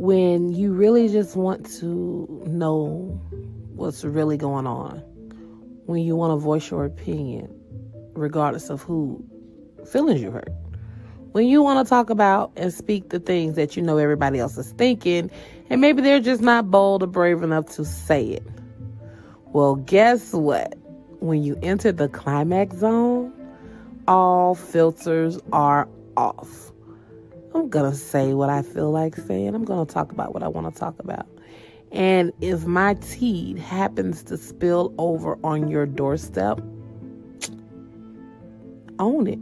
when you really just want to know what's really going on, when you want to voice your opinion, regardless of who feelings you hurt, when you want to talk about and speak the things that you know everybody else is thinking, and maybe they're just not bold or brave enough to say it. Well, guess what? When you enter the climax zone, all filters are off. I'm going to say what I feel like saying. I'm going to talk about what I want to talk about. And if my tea happens to spill over on your doorstep, own it.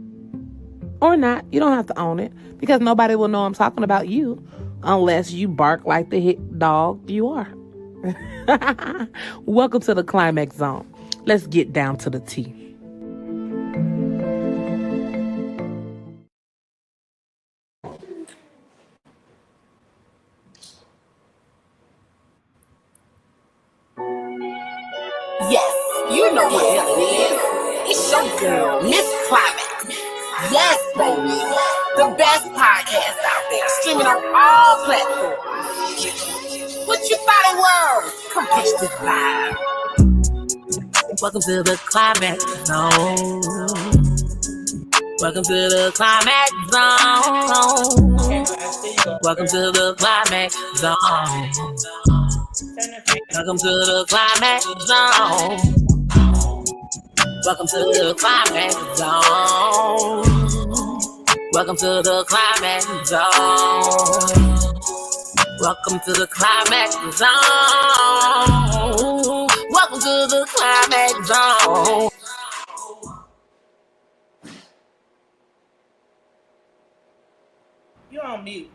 Or not. You don't have to own it, because nobody will know I'm talking about you unless you bark like the hit dog you are. Welcome to the climax zone. Let's get down to the tea. Yes, you know what the hell it is. It's your girl, Miss Climax. Yes, baby. The best podcast out there, streaming on all platforms. What you thought it was? Come catch this vibe. Welcome to the climax zone. Welcome to the climax zone. Welcome to the climax zone. Welcome to the climax zone. Welcome to the climax zone. Welcome to the climax zone. Welcome to the climax zone. Welcome to the climax zone. You're on mute.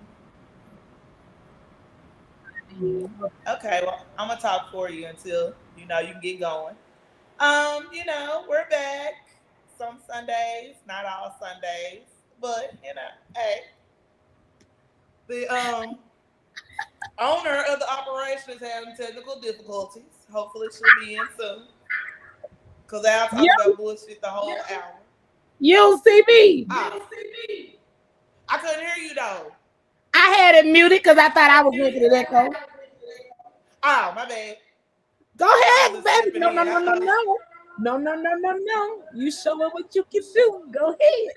Okay, well, I'm gonna talk for you until you can get going. We're back. Some Sundays, not all Sundays, but hey, the owner of the operation is having technical difficulties. Hopefully, she'll be in soon. Cause I'll talk about bullshit the whole hour. You don't see me. I couldn't hear you though. I had it muted because I thought I was making it echo. Oh, my bad. Go ahead, baby. No. You show me what you can do. Go ahead.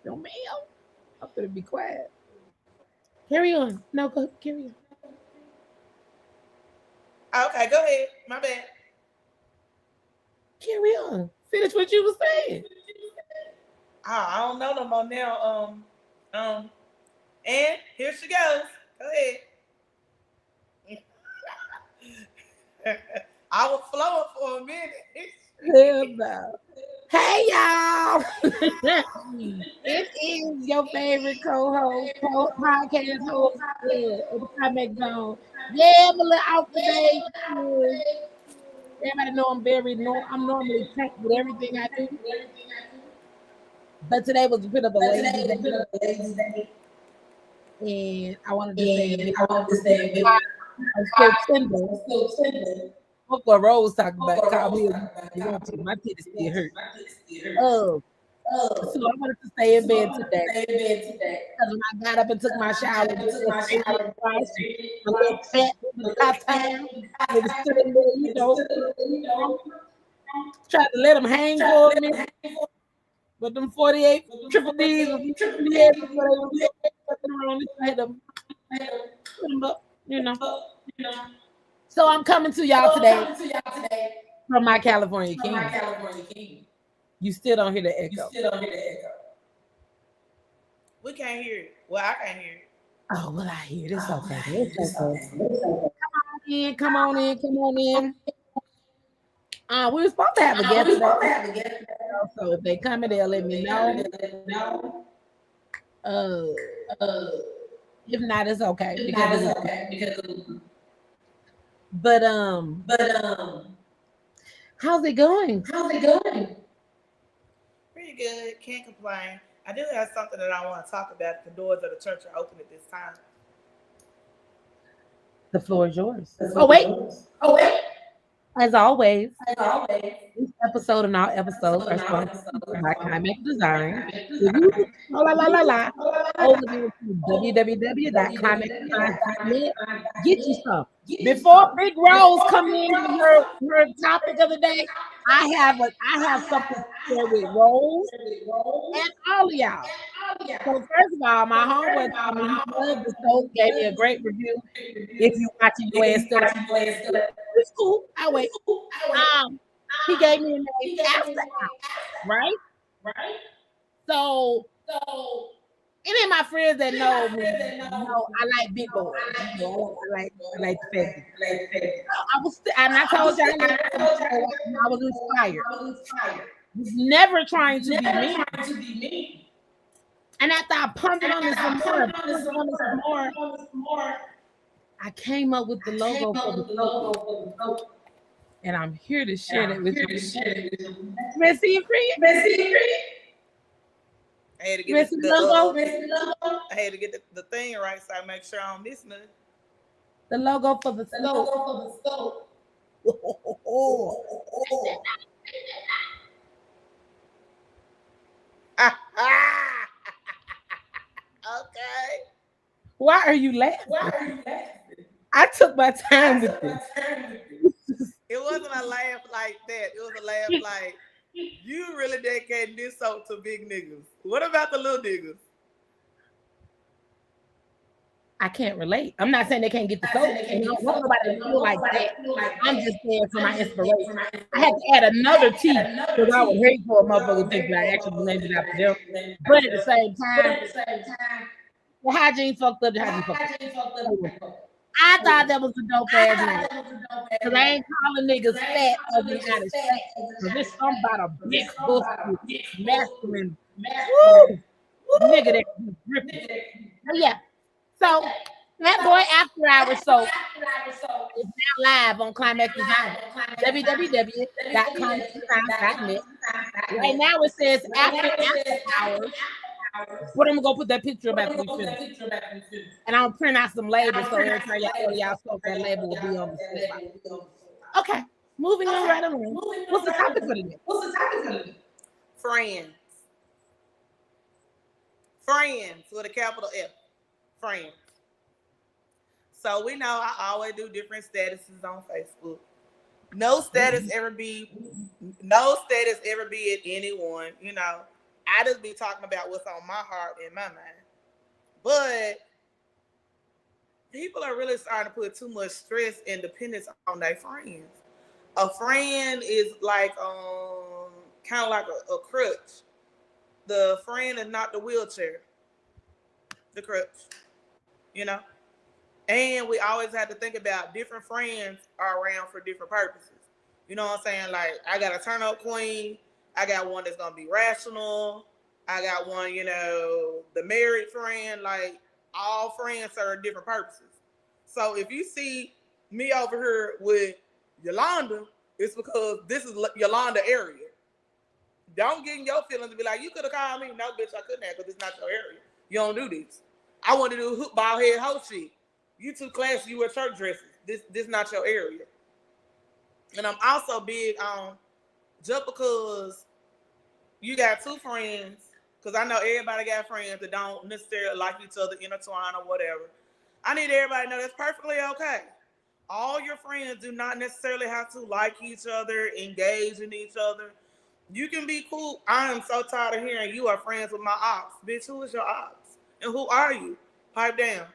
No, ma'am. I'm gonna be quiet. Carry on. No, go carry on. Okay, go ahead. My bad. Carry on. Finish what you were saying. I don't know no more now. And here she goes. Go ahead. I was flowing for a minute. Hell no. Hey y'all. It is your favorite co-host, podcast host of the Climax Zone. Yeah, I'm a little out today. Everybody know I'm I'm normally packed with everything I do. But today was a bit of a lazy day. And I wanted to say I'm still tender. Look what Rose talking about. Call me. My titties still hurt. So I wanted to stay in bed today. Because when I got up and took my shower, a little fat with the top time. It was sitting there, tried to let them hang for me. But them 48 triple D's was head before they were around. I had them put them up, So I'm coming to y'all today from my California King. You still don't hear the echo. We can't hear it. Well, I can't hear it. Oh, well, I hear it. It's okay. Come on in. We were supposed to have a guest today. So if they come in, they'll let me know. If not, it's okay. But how's it going? Pretty good. Can't complain. I do have something that I want to talk about. The doors of the church are open at this time. The floor is yours. Oh wait. As always, this episode and all episodes are sponsored by Climax Design. over there to www.climaxdesigns.net. Get you some. Before Big Rose come in with her topic of the day, I have something to share with Rose and all of y'all. So first of all, my homeboy told me he loved the show, gave me a great review. If you watching your ass still, it's cool. I wait. He gave me a name After Hours, right? So any of my friends that know me know I like big boys. You know, I like the fat. And I told y'all I was inspired. Was never trying to be me. And after I pondered on this some more, I came up with the logo for the soap. And I'm here to share that with you. Messy and free. I had to get the thing right so I make sure I don't miss nothing. The logo for the scope. Okay. Why are you laughing? I took my time with this. It wasn't a laugh like that. It was a laugh like, you really dedicated this soap to big niggas. What about the little niggas? I can't relate. I'm not saying they can't get the soap. I don't want nobody to feel like that. I'm just saying for my inspiration. I had to add another T because I would hate for a motherfucker to think that I actually named it after them. But at the same time, the hygiene fucked up. I thought that was a dope ass name. Because I ain't calling niggas fat ugly out of shape. Because there's something about a big pussy, masculine, nigga that can grip it. Yeah. So that boy After Hours soap is now live on Climax Design. www.climaxdesigns.net. Right now it says After Hours. But I'm gonna put that picture back when we finish. And I'm gonna print out some labels so every time y'all order y'all soap, that label will be on the soap. Okay, moving on right along. What's the topic for today? Friends with a capital F. Friends. So we know I always do different statuses on Facebook. No status ever be at anyone, you know. I just be talking about what's on my heart and my mind. But people are really starting to put too much stress and dependence on their friends. A friend is like kind of like a crutch. The friend is not the wheelchair. The crutch. You know? And we always have to think about different friends are around for different purposes. You know what I'm saying? Like, I got a turn up queen. I got one that's going to be rational. I got one, you know, the married friend. Like, all friends serve different purposes. So if you see me over here with Yolanda, it's because this is Yolanda area. Don't get in your feelings and be like, you could have called me. No, bitch, I couldn't have because it's not your area. You don't do this. I want to do hoop ball head hoe shit. You too classy, you wear church dresses. This not your area. And I'm also big on just because you got two friends, because I know everybody got friends that don't necessarily like each other, intertwine or whatever. I need everybody to know that's perfectly okay. All your friends do not necessarily have to like each other, engage in each other. You can be cool. I am so tired of hearing you are friends with my ops. Bitch, who is your ops? And who are you? Pipe down.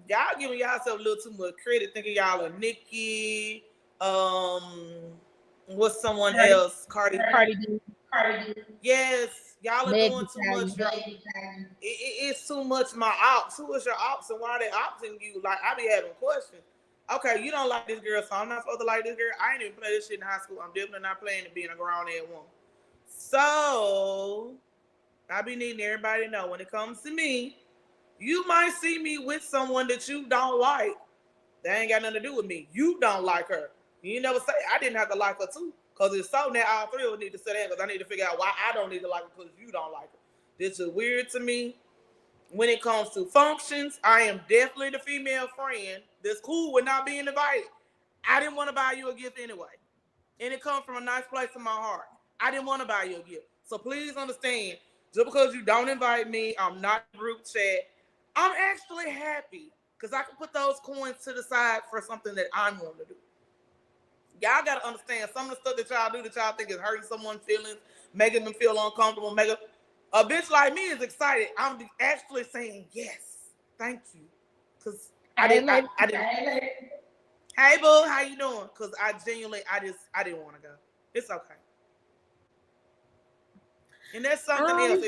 Y'all giving yourself a little too much credit, thinking y'all are Nicki, what's someone else? Cardi B. Yes, y'all are doing too much. It's too much my ops. Who is your ops and why are they opting you? Like, I be having questions. Okay, you don't like this girl, so I'm not supposed to like this girl. I ain't even play this shit in high school. I'm definitely not playing to being a grown-ass woman. So, I be needing everybody to know when it comes to me, you might see me with someone that you don't like. That ain't got nothing to do with me. You don't like her. You never say, I didn't have to like her too. Because it's so now all three of us need to sit down because I need to figure out why I don't need to like her because you don't like her. This is weird to me. When it comes to functions, I am definitely the female friend that's cool with not being invited. I didn't want to buy you a gift anyway. And it comes from a nice place in my heart. I didn't want to buy you a gift. So please understand, Just because you don't invite me, I'm not in group chat. I'm actually happy because I can put those coins to the side for something that I'm going to do. Y'all got to understand some of the stuff that y'all do that y'all think is hurting someone's feelings, making them feel uncomfortable, making a bitch like me is excited. I'm actually saying yes, thank you, because I didn't. Hey boo, how you doing? Because I didn't want to go. It's okay. And that's something else.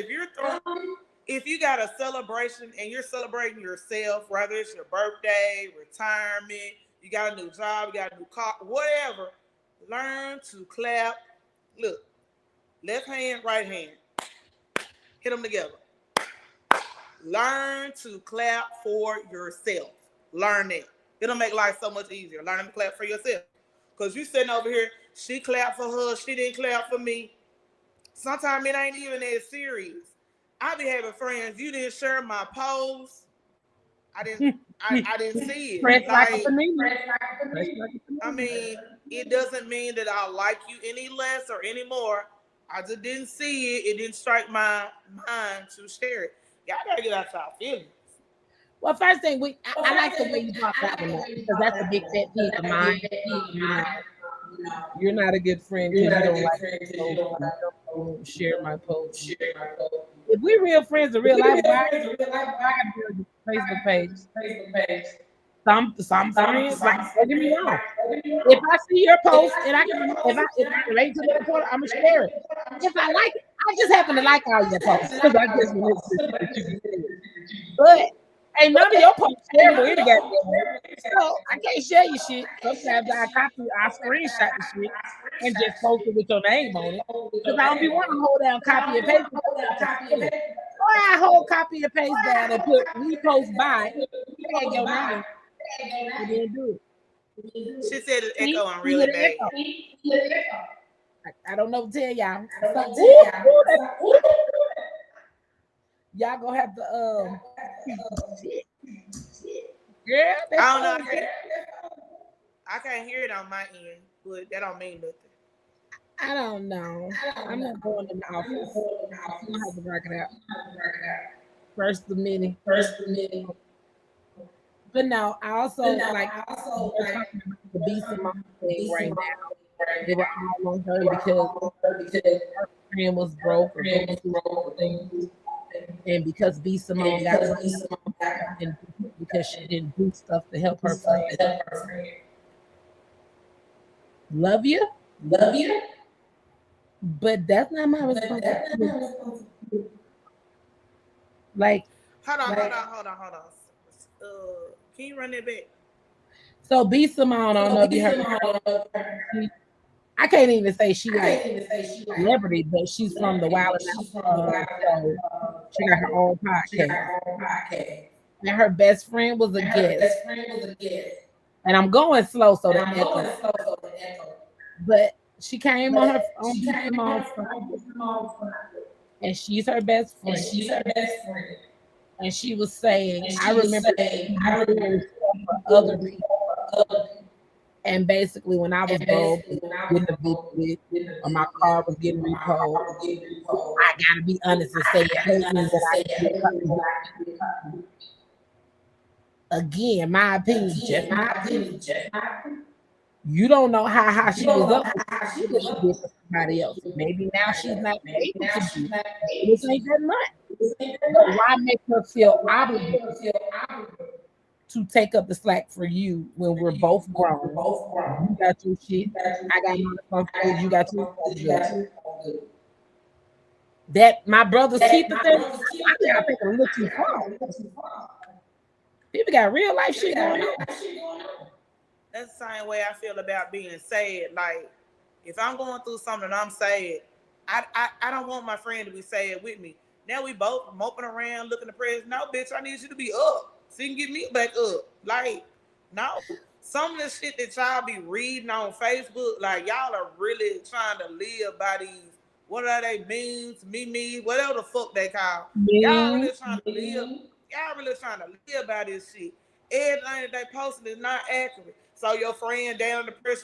If you got a celebration and you're celebrating yourself, whether it's your birthday, retirement, you got a new job, you got a new car, whatever, learn to clap. Look, left hand, right hand. Hit them together. Learn to clap for yourself. Learn that. It'll make life so much easier. Learn to clap for yourself. Because you sitting over here, she clapped for her, she didn't clap for me. Sometimes it ain't even that serious. I be having friends, you didn't share my post. I didn't see it. I mean, it doesn't mean that I like you any less or any more. I just didn't see it. It didn't strike my mind to share it. Y'all gotta get out y'all feelings. Well, first thing, I like the way you talk about it because that's a big pet peeve of mine. You're not a good friend because you don't like to share my post. If we're real friends in real life, why I build a Facebook page? Some friends, like, don't get me wrong. If I see your post and if I relate to the report, I'm gonna share it. If I like it, I just happen to like all your posts because I just relate to it. But ain't none of your posts shareable either, so I can't share your shit. Sometimes I screenshot the shit and just post it with your name on it because I don't be wanting to hold down copy and paste. Or I hold copy and paste down and put repost by and your name. I didn't do it. She said it's echoing really bad. I don't know what to tell y'all. Y'all gonna have to yeah. I don't know. I can't hear it on my end, but that don't mean nothing. I don't know. I'm not going in the office. I'm gonna have to work it out. First the mini. But no, I also like the Beast Simone thing right now. They were all on her because her friend was broke or things. And because Beast Simone got and because she didn't do stuff to help her friend. Love you. But that's not my responsibility. Like, hold on. Can you run that back? So Beast Simone, I don't know if you heard. I can't even say she like celebrity, but she's from the Wild and Out. She got her own podcast. And her best friend was a guest. And I'm going slow so that echo. But she came on Beast Simone's and she's her best friend. And she was saying, I remember for other people. And basically, when I was broke, getting evicted, or my car was getting repoed, I gotta be honest and say it hurt me that I again, my opinion, you don't know how she was up with somebody else. Maybe now she's not able to do it. This ain't that much. But why make her feel obligated to take up the slack for you when we're both grown? You got your shit. I got my responsibilities. You got your that my brother's teeth thing. I think a little too far. People got real life shit going on. That's the same way I feel about being sad. Like, if I'm going through something and I'm sad, I don't want my friend to be sad with me. Now we both moping around looking depressed. No, bitch, I need you to be up so you can get me back up. Like, no. Some of the shit that y'all be reading on Facebook, like, y'all are really trying to live by these, what are they, memes, whatever the fuck they call. Y'all really trying to live. Y'all really trying to live by this shit. Everything that they posting is not accurate. So your friend down the press,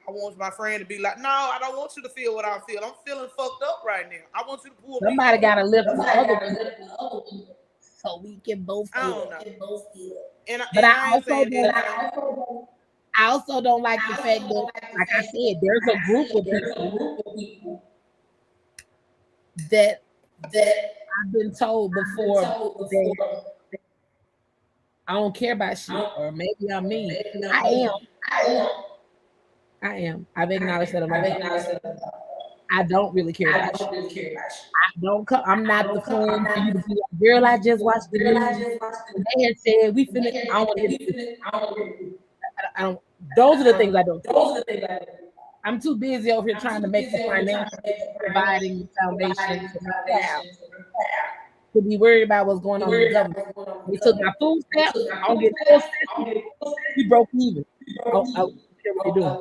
I want my friend to be like, no, I don't want you to feel what I feel. I'm feeling fucked up right now. I want you to pull Somebody me. gotta lift the other one so we can both I feel. don't know. And But I I ain't also saying don't. that. I also don't like the fact that, like I said, there's a group of people that I've been told before that I don't care about shit, or maybe I'm mean. I am. I've acknowledged that. I don't really care about shit. I'm not the friend for you to be like, girl, I just watched the news. They had said we finna. I don't want to hear this. I don't. Those are the things I don't. I'm too busy over here trying to make the financial providing foundation for my child to be worried about what's going on in the government. They took my food stamps. I don't get no assistance. We broke even. I don't care what they're doing.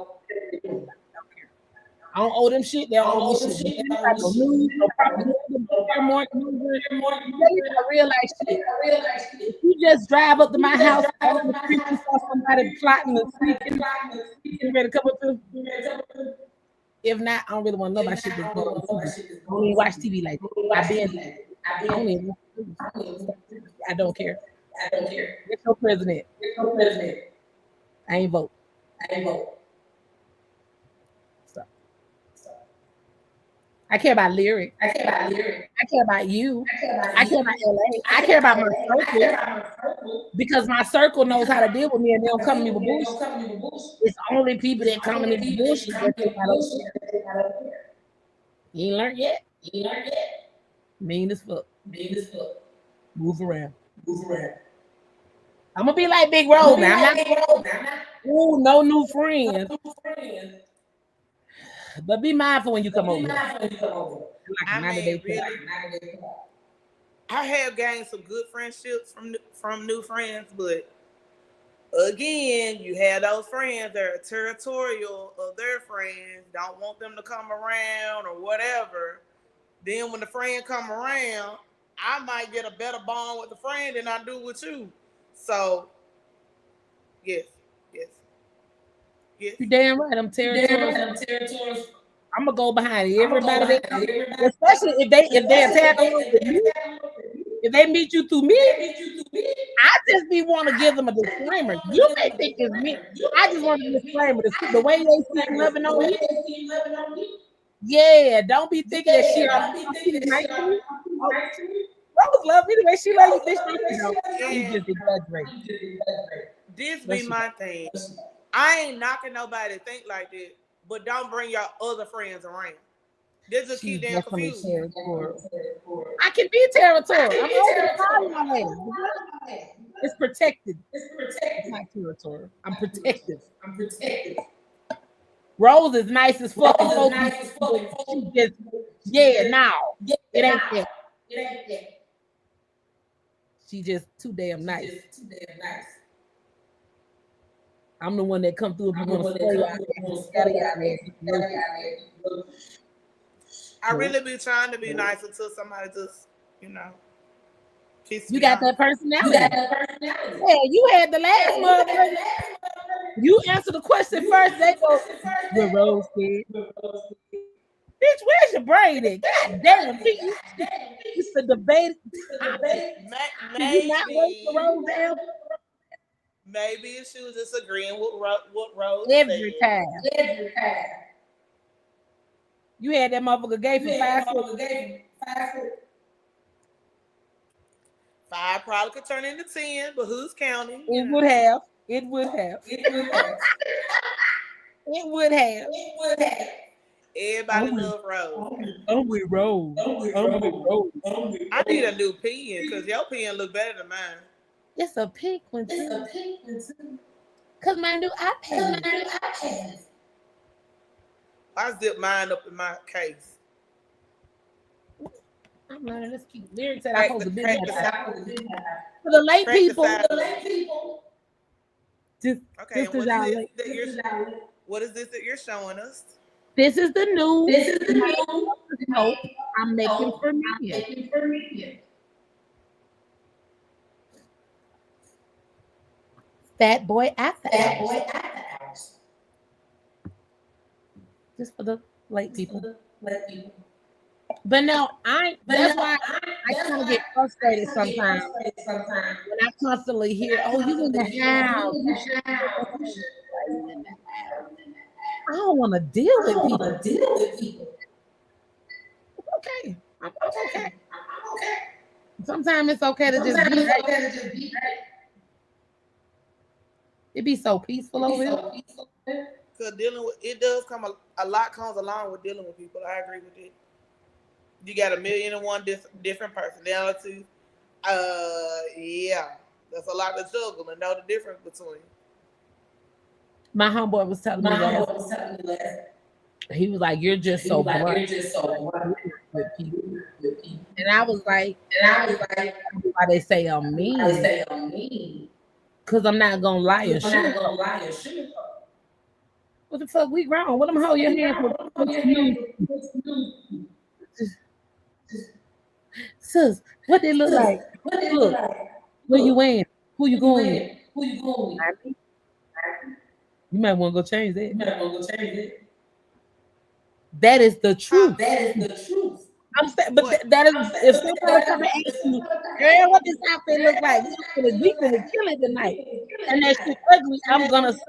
I don't owe them shit. They don't owe me shit. They don't have no news, no propaganda, no fair market news. I realize shit. If you just drive up to my house on the street and saw somebody plotting and sneaking, you ready to come up to? If not, I don't really want to know about shit that's going on. I don't even watch TV like that. I don't care. It's no president. I ain't vote. So. I care about lyrics. I care about you. I care about LA. I care about my circle because my circle knows how to deal with me and they don't come to me with bullshit. It's only people that come to me with bullshit that they got. You ain't learned yet. Mean as fuck. Move around. I'm gonna be like Big Rose now. Ooh, no new friends. But be mindful when you come over. I mean, really, I have gained some good friendships from new friends, but again, you have those friends that are territorial of their friends, don't want them to come around or whatever. Then when the friend come around, I might get a better bond with the friend than I do with you. So, yes. You're damn right. I'm territorial. I'm gonna go behind everybody, especially if they attack with me. If they meet you through me, I just be want to give them a disclaimer. You may think it's me. I just want a disclaimer. The way they see loving on you. Yeah, don't be thinking that she's nice to you. Rose love me the way she love you. Bitch, you just exaggerate. This be my thing. I ain't knocking nobody to think like this, but don't bring your other friends around. This will keep them confused. I can be territorial. It's protected. It's not territorial. I'm protective. Rose is nice as fuck. She just, now. It ain't that. She just too damn nice. I'm the one that come through. I really be trying to be nice until somebody just, you got that personality. Yeah, you had the last motherfucker. You answer the question first. They go, the Rose kid. Bitch, where's your brain at? God damn, it's the debate. Maybe if she was just agreeing with what Rose every said. time. You had that motherfucker gay for 5 foot. 5 probably could turn into 10, but who's counting? It would have. Everybody love Rose. I'm with Rose. I need a new pen because your pen look better than mine. It's a pink one too. Cause my new iPad. I zip mine up in my case. I'm learning this cute lyrics that I'm supposed to be for the late people. Just because y'all late. What is this that you're showing us? This is the new hope I'm making for me. Fat Boy After Hours. just for the late people. But no, that's why I kind of get frustrated sometimes when I constantly hear, "Oh, you in the house? You should be in the house." I don't want to deal with people. Okay, I'm okay. Sometimes it's okay to just be right. It be so peaceful over here. Because dealing with it does come a lot comes along with dealing with people. I agree with it. You got 1,000,001 different personalities. Yeah, that's a lot to juggle and know the difference between. My homeboy was telling me last. He was like, "You're just so blunt with people," and I was like, "Why they say I'm mean? Because I'm not gonna lie and shoot. What the fuck? We grown. What them hold your hand for? Sis, what they look like? Look, where you in? Who you going with? You might want to go change that. That is the truth. I'm saying, but that is if somebody come and ask you, "Girl, what this outfit look like?" We gonna kill it tonight, and that shit ugly. I'm gonna say,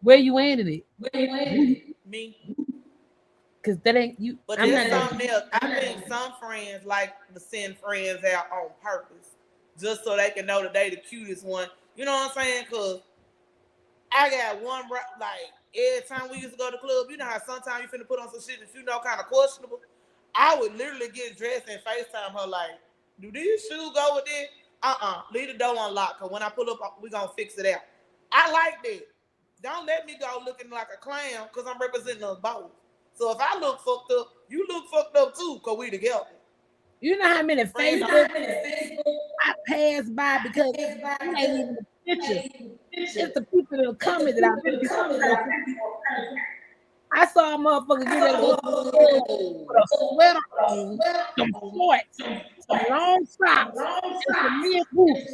where you ended it? Me. Because that ain't you. But there's something else. I think some friends like to send friends out on purpose just so they can know that they the cutest one. You know what I'm saying? Because I got one, like, every time we used to go to the club, you know how sometimes you finna put on some shit that you know kind of questionable? I would literally get dressed and FaceTime her like, do these shoes go with this? Leave the door unlocked, because when I pull up, we gonna fix it out. I like that. Don't let me go looking like a clown, because I'm representing us both. So if I look fucked up, you look fucked up too, because we together. You know how many Facebook I pass by because it ain't even the picture. It's the people that comment that I really I saw a motherfucker get that with a sweater on, some shorts, some long socks, and some mid boots.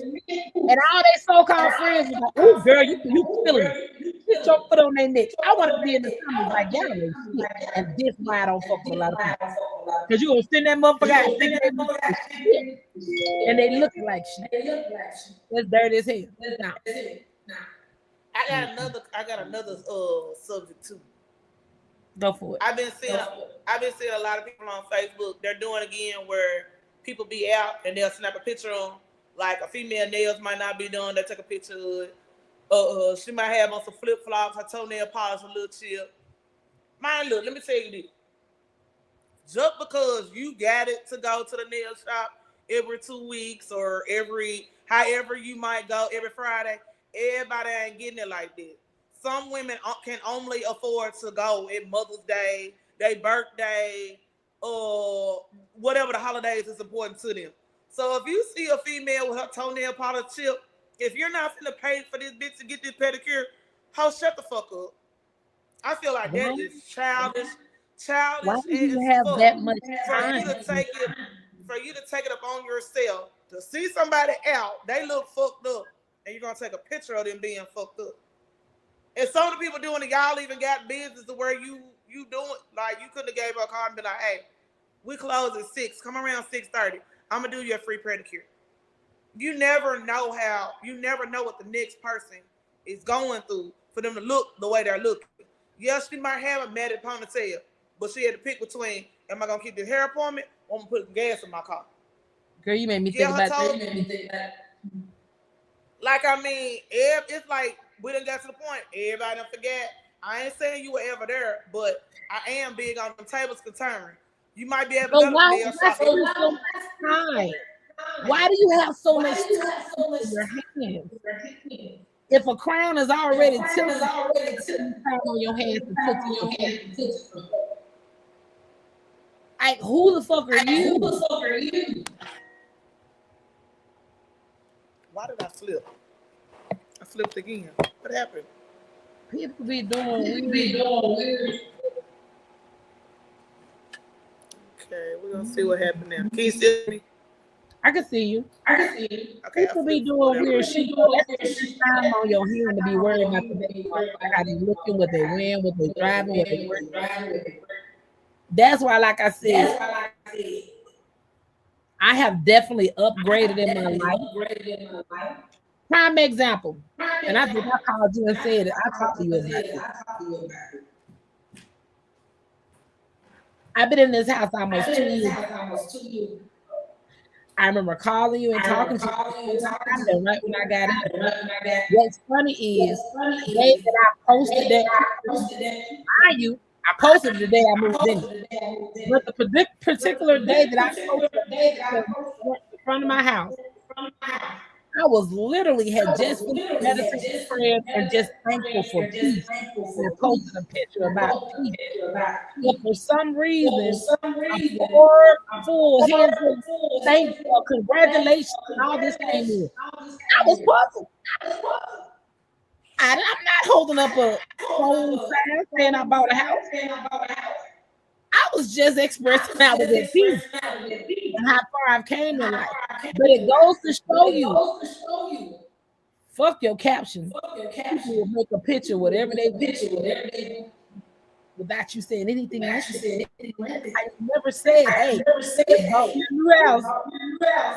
And all their so-called friends was like, "Oh, girl, you feeling it. Put your foot on their neck." I want to be in the comments like, "Y'all ain't shit." And this why I don't fuck with a lot of people. Because you gonna send that motherfucker out and think they and they look like shit. That's dirty as hell. Nah. I got another subject too. Go for it. I've been seeing a lot of people on Facebook. They're doing again where people be out and they'll snap a picture on, like a female nails might not be done. They take a picture of it. She might have on some flip flops. Her toenail polish a little chip. Mind, look, let me tell you this. Just because you got it to go to the nail shop every 2 weeks or however you might go every Friday, everybody ain't getting it like that. Some women can only afford to go at Mother's Day, their birthday, or whatever the holidays is important to them. So if you see a female with her toenail polish chip, if you're not finna pay for this bitch to get this pedicure, how shut the fuck up. I feel like that is childish. Why do you have that much time? For you to take it upon yourself to see somebody out, they look fucked up, and you're gonna take a picture of them being fucked up. And some of the people doing it, y'all even got business to where you doing, like, you couldn't have gave her a call and be like, "Hey, we close at 6. Come around 6:30. I'm gonna do you a free pedicure." You never know what the next person is going through for them to look the way they're looking. Yes, she might have a matted ponytail, but she had to pick between, am I gonna keep this hair appointment or I'm gonna put gas in my car? Girl, you made me think about that. Like, I mean, it's like we done got to the point. Everybody done forget. I ain't saying you were ever there, but I am big on them tables can turn. You might be able to go to the nail shop. So much time? Why do you have so much time in your hands? If a crown is already tilted on your hands and put in your hands, like, who the fuck are you? Why did I flip? I flipped again. What happened? People be doing weird. Okay, we're gonna see what happened now. Can you still hear me? I can see you. Okay, People be doing weird shit. That's just time on your hand to be worried about the next month. Like how they looking, what they wearing, what they driving, what they working. That's why, like I said, I have definitely upgraded in my life. Prime example, and I think I called you and said it. I talked to you about it. I've been in this house almost 2 years. I remember calling you and talking to you right when I got in. What's funny is the day that I posted that, I posted the day I moved in. But the particular day that I posted in front of my house, I was literally had just finished meditating prayer and just thankful for peace. And posted a picture about peace. But for some reason, a full handful of thanks or congratulations and all this came in. I was puzzled. I'm not holding up a phone sign saying I bought a house. I was just expressing I was at peace and how far I've came in life. But it goes to show you, fuck your caption. People will make a picture, whatever they do, without you saying anything else. I never said, hey, bought a new house.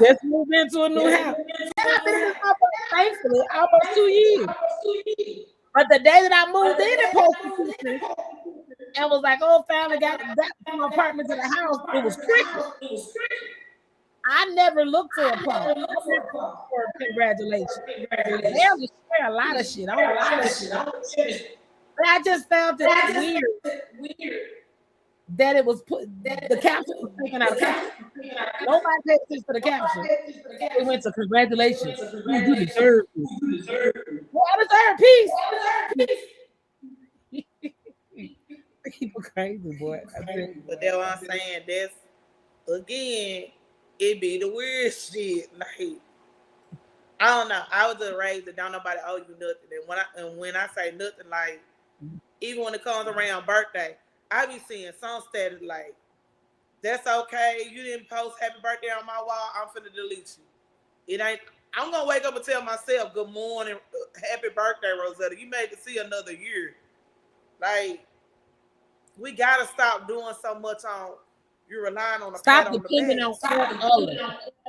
Let's move into a new house. And I've been in this house, thankfully, almost 2 years. But the day that I moved in and posted pictures and was like, oh, finally got back from my apartment to the house, it was tricky. I never looked for a problem. I never looked for congratulations. They just share a lot of shit. I don't share. But I just found it weird that it was put, the caption was taken out of caption. Nobody paid attention to the caption. It went to congratulations. You deserve it. Well, I deserve peace. People crazy, boy. But that's what I'm saying. That's, again, it be the weird shit. Like, I don't know. I was just raised that don't nobody owe you nothing. And when I say nothing, like, even when it comes around birthday, I be seeing some status like, that's okay. You didn't post happy birthday on my wall. I'm finna delete you. It ain't. I'm gonna wake up and tell myself, good morning, happy birthday, Rosetta. You made to see another year. Like, we gotta stop doing so much on you're relying on the stop depending on others.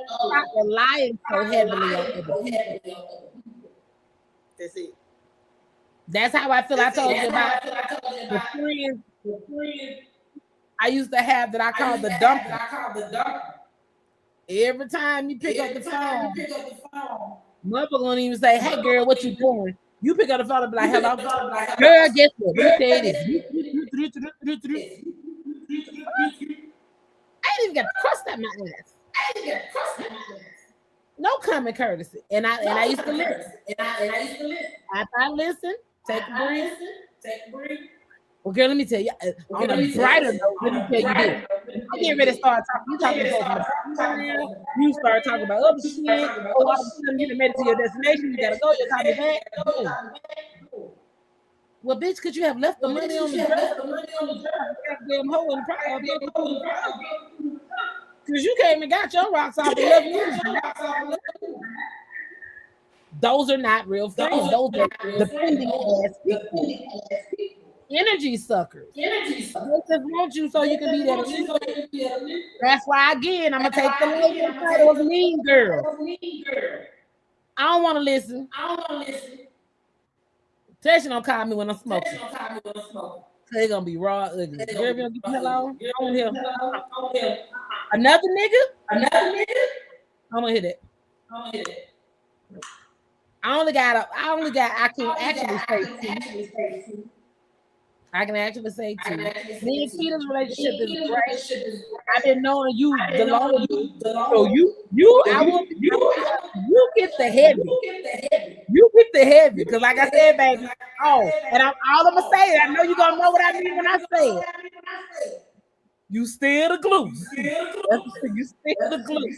Stop relying so heavily on others. That's it. That's how I feel. I told you about the friends I used to have that I called the dumper. Every time you pick up the phone, mother gonna even say, "Hey girl, what you doing?" You pick up the phone and be like, "Hello, girl, guess what? Let me tell you this." I didn't even get to cross that my ass. No common courtesy. And I used to listen. After I listen, take a breath. Well, girl, let me tell you, on a brighter note, let me tell you this. I'm getting ready to start talking. You talking about you start talking about other shit. Oh, all of a sudden you made it to your destination. You gotta go. You call me back. Well, bitch, could you have left the money on the goddamn hole in the because you came and got your rocks off and left you. Those are not real friends. Those are depending ass people. Energy suckers. They just want you so you can be there. That's why, again, I'm gonna take the lady title of mean girl. I don't want to listen. Tasha don't call me when I'm smoking. They're gonna be raw ugly. Girl, you hello? I don't hear. Another nigga? I don't hear that. I can actually say two. Me and Keita's relationship is great. I've been knowing you the longer so you get the heavy. You get the heavy. Because like I said, baby, and I'm gonna say it. I know you're gonna know what I mean when I say it. You still the glue. You still the glue.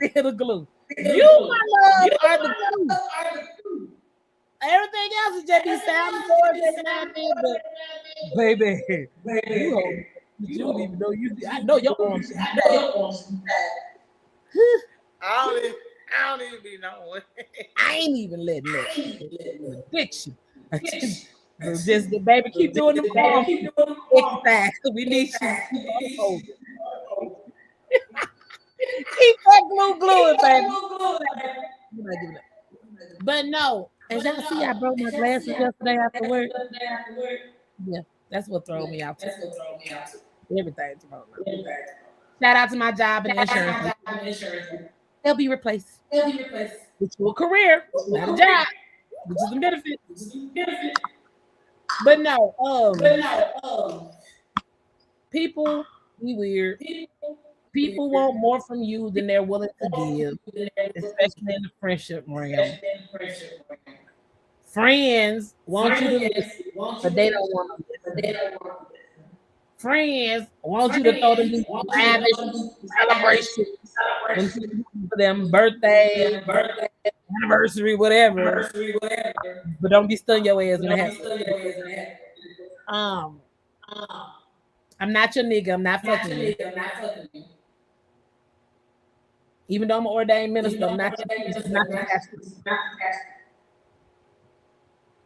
Still the glue. You, my love, are the glue. Everything else is just be sounding good, but baby, you don't even know you. I know your arms. I don't even be knowing. I ain't even letting that addiction. Just the baby keep doing the exercise. We need you. Keep that glue baby. But no, as y'all see, I broke my glasses yesterday after work. Yeah, that's what threw me out. Everything thrown me. Shout out to my job and insurance. They'll be replaced. It's for a career, not a job, which is a benefit. But no, people be weird. People want more from you than they're willing to give, especially in the friendship realm. Friends want you to listen, but they don't want to listen. Friends want you to throw them these lavish celebrations for them birthday, anniversary, whatever. But don't be stunning your ass when it happens. I'm not your nigga. I'm not fucking you. Even though I'm an ordained minister, I'm not your pastor.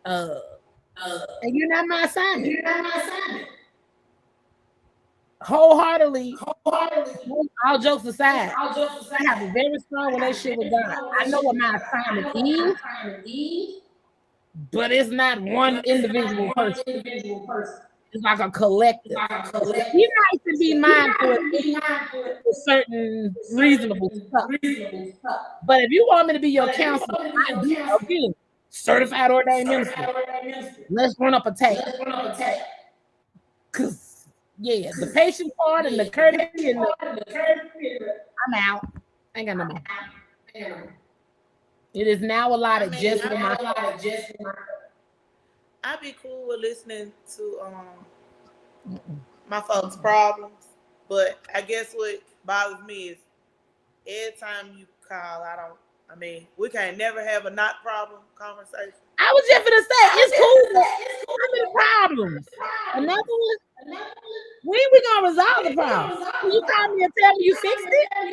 And you're not my assignment. Wholeheartedly, all jokes aside, I have a very strong relationship with God. I know what my assignment is, but it's not one individual person. It's like a collective. You guys to be mindful of certain reasonable stuff. But if you want me to be your counselor, I do again. Certified ordained minister. Let's run up a tape. Cause yeah, the patient part and the courtesy and I'm out. I ain't got no more. It is now a lot of just for my. I'd be cool with listening to my folks' problems, but I guess what bothers me is every time you call, we can't never have a not problem conversation. I was just gonna say it's cool. How many problems? Another one? When we gonna resolve the problem? Can you call me and tell me you fixed it? Can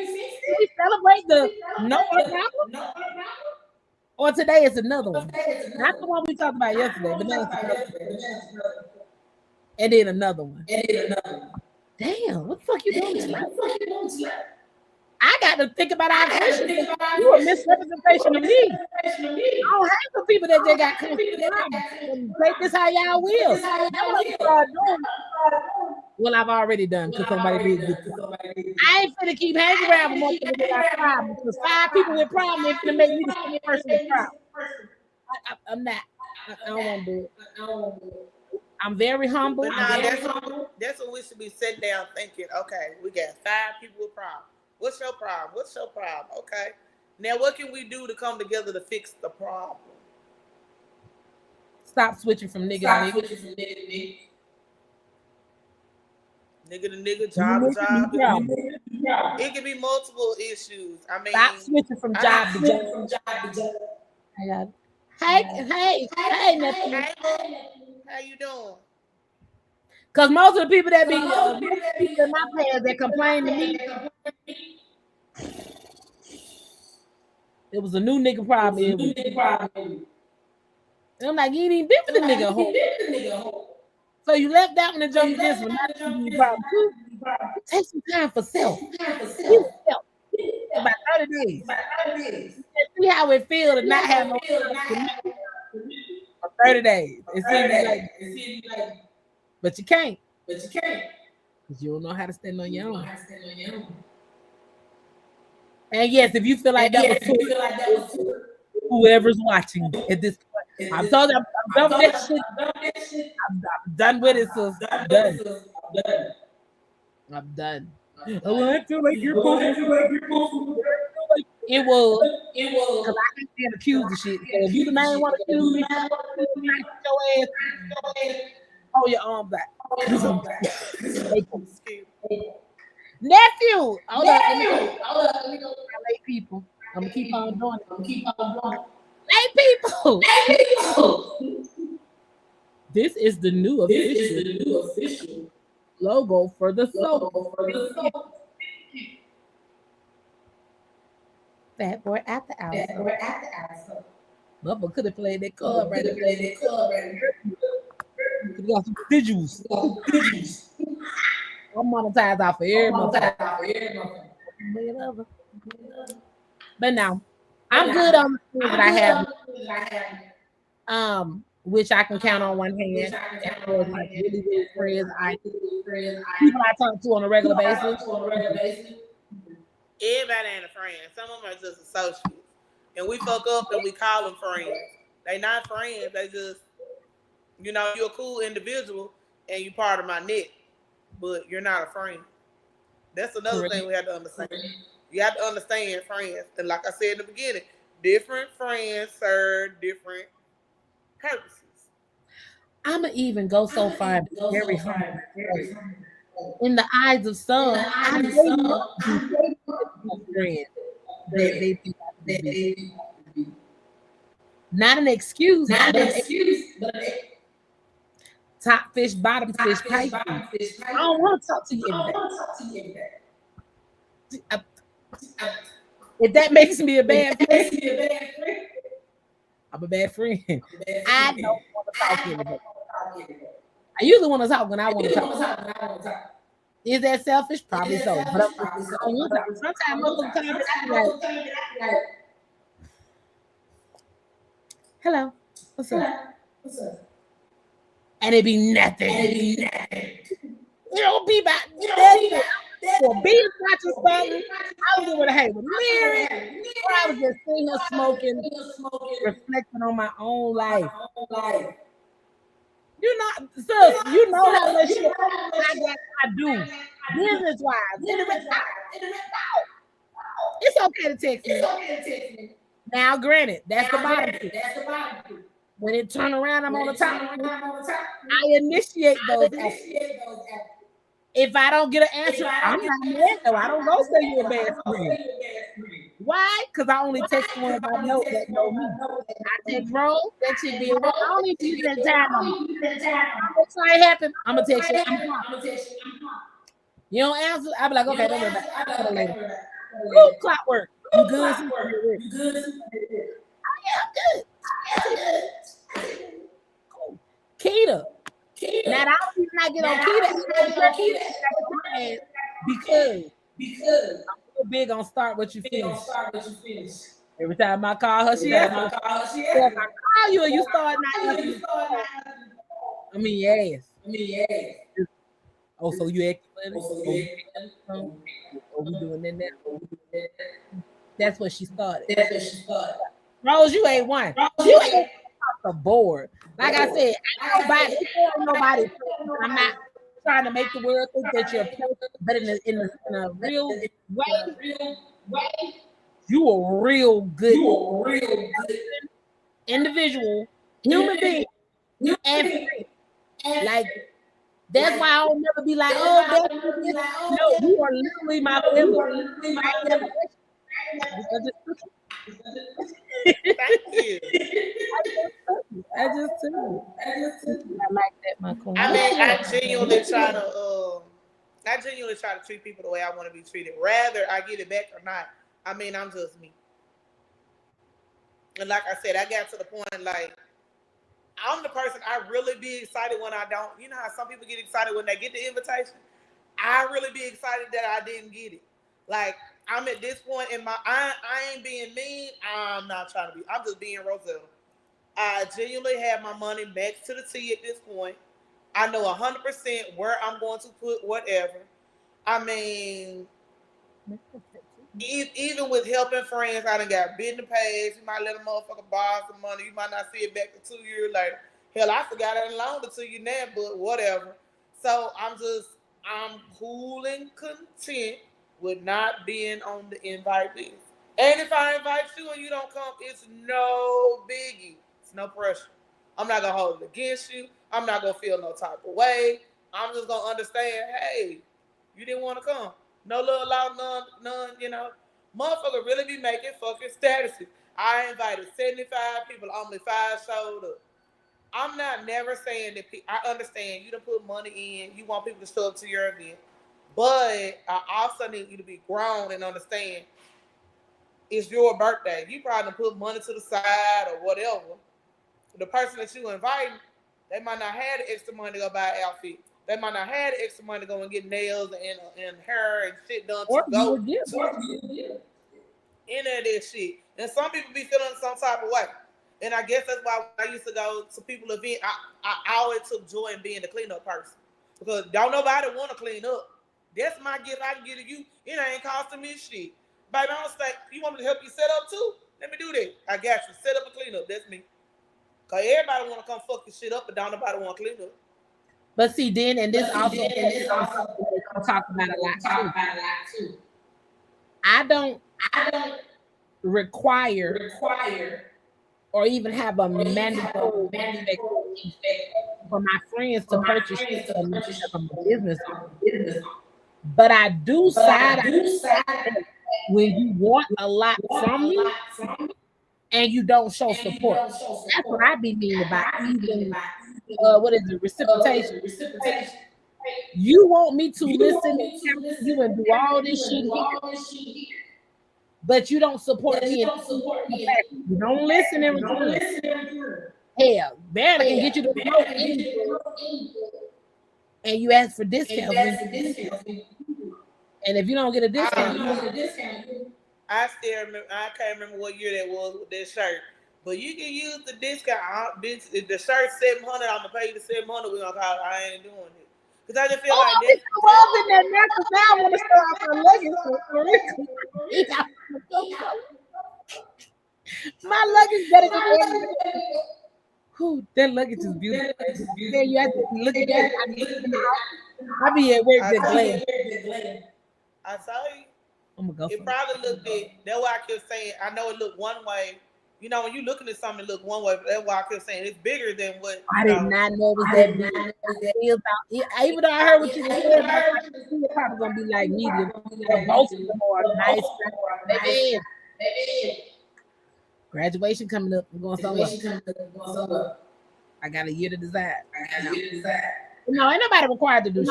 we celebrate the no problem? Or today is another one. Not the one we talked about yesterday, but now it's another one. And then another one. Damn, what the fuck you doing? I got to think about our friendship. You a misrepresentation of me. I don't have some people that just got constant. Take this how y'all will. Well, I've already done because somebody did it. I ain't finna keep hanging around with more people that got problems. Because 5 people with problems ain't finna make me the same person with problems. I'm not. I don't want to do it. I'm very humble. That's what we should be sitting down thinking. Okay, we got 5 people with problems. What's your problem? Okay. Now, what can we do to come together to fix the problem? Stop switching from nigga to nigga. Nigga to nigga, job to job. It can be multiple issues. Stop switching from job to job. I got it. Hey, nephew. Hey, how you doing? Because most of the people that be in my past that complain to me, it was a new nigga problem. And I'm like, you ain't even been with the nigga home. So you left that one and jumped this one. That's a problem too. Take some time for self. About 30 days. See how it feels to not have no for 30 days. It seems like, but you can't. Because you don't know how to stand on your own. And yes, if you feel like that was too, whoever's watching at this point, I'm told you, I'm done with that shit. I'm done with it, so I'm done. Oh, I feel like you're supposed to. It will, because I can't stand accused of shit. So if you the man want to accuse me, your ass, hold your arm back. Nephew, hold up. I like people. I'm gonna keep on doing it. Hey, people. This is the new official logo for the soap. Fat Boy at the outside. Motherfucker could have played that club right there. Could have got some residuals. I'm monetized off of every motherfucker. But now, I'm good on the things that I have. Which I can count on one hand. As far as like really good friends, people I talk to on a regular basis. Everybody ain't a friend. Some of them are just associates. And we fuck up and we call them friends. They not friends. They just, you're a cool individual and you part of my net, but you're not a friend. That's another thing we have to understand. You have to understand friends. And like I said in the beginning, different friends serve different purposes. I'ma even go so far and be very humble. In the eyes of some, I may not be a friend that they think I can be. Not an excuse, but top fish, bottom fish, pipe fish. I don't want to talk to you every day. If that makes me a bad friend, I'm a bad friend. I don't want to talk to anybody. I usually want to talk when I want to talk. Is that selfish? Probably so. But sometimes most of the time, I'm like, hello, what's up? And it be nothing. It don't be about nothing. For being watching something, I was able to hang with Mary, or I was just sitting here smoking, reflecting on my own life. You know, sis, you know how much shit I do, business-wise. It's okay to text me. Now, granted, that's the bottom piece. When it turn around, I'm on the top. I initiate those actions. If I don't get an answer, I'm not mad though. I don't go say you're a bad friend. Why? Because I only text the ones I know that know me. I text Rose, that shit be. I don't even use that time on me. I'm gonna try it happen. I'm gonna text you. You don't answer, I'll be like, okay, don't worry about it. Later. Ooh, clockwork. You good? Cool. Keita. Now, I don't even not get on Keita because I'm so big on start what you finish. Every time I call her, she asks. If I call you and you start not answering, I mean, yes. Oh, so you acting funny? Oh, we doing that now? That's what she started. Rose, you ain't one. You ain't off the board. Like I said, ain't nobody. I'm not trying to make the world think that you're perfect, but in a real way, you a real good individual, human being, and free. Like that's why I don't never be like, oh, that's no, you are literally my family. Thank you. I just took it. I like that, my queen. I mean, I genuinely try to treat people the way I want to be treated. Rather I get it back or not. I mean, I'm just me. And like I said, I got to the point like I'm the person I really be excited when I don't. You know how some people get excited when they get the invitation? I really be excited that I didn't get it. Like I'm at this point in my I ain't being mean. I'm not trying to be. I'm just being Rosella. I genuinely have my money back to the T at this point. I know 100% where I'm going to put whatever. I mean, even with helping friends, I done got business pays. You might let a motherfucker borrow some money. You might not see it back to 2 years later. Hell, I forgot I loaned it to you now, but whatever. So I'm cool and content with not being on the invite list. And if I invite you and you don't come, it's no biggie. It's no pressure. I'm not going to hold it against you. I'm not going to feel no type of way. I'm just going to understand, hey, you didn't want to come. No little loud, none, Motherfucker really be making fucking statuses. I invited 75 people, only 5 showed up. I'm not never saying that I understand you done put money in, you want people to show up to your event. But I also need you to be grown and understand it's your birthday. You probably put money to the side or whatever. The person that you invite, they might not have the extra money to go buy an outfit. They might not have the extra money to go and get nails and hair and shit done to go to any of this shit. And some people be feeling some type of way. And I guess that's why when I used to go to people's event, I always took joy in being the cleanup person. Because don't nobody want to clean up. That's my gift I can give to you. It ain't costing me shit. Baby, I don't say, you want me to help you set up too? Let me do that. I got you. Set up and clean up. That's me. Because everybody want to come fuck your shit up, but don't nobody want to clean up. But see, then, and this also I'm talking about a lot too. I don't require or even have a mandatory expectation for my friends to purchase shit from me because I'm a business owner. But I do side when you want a lot from me and you don't show support. That's what I be meaning by even what is it, reciprocation. You want me to listen to you and do all this shit here, but you don't support me. You don't listen in return. Hell, barely can get you to vote, and you ask for discounts. And if you don't get a discount, I still remember. I can't remember what year that was with that shirt, but you can use the discount. If the shirt's $700, I'm gonna pay you the $700. We're gonna call it. I ain't doing it because I just feel like that. In that necklace now, I want to start my luggage. My luggage better than everything. That luggage is beautiful. Yeah, you have to look at that. I be at work just glad. I saw you. I'm gonna go. It probably looked it. That's why I kept saying. I know it looked one way. You know, when you looking at something, it look one way. But that's why I kept saying it's bigger than what. I did not know it was that big. Even though I heard what you were saying, it's probably gonna be like medium. Both of them are nice. Graduation coming up. We're going somewhere. I got a year to decide. No, ain't nobody required to do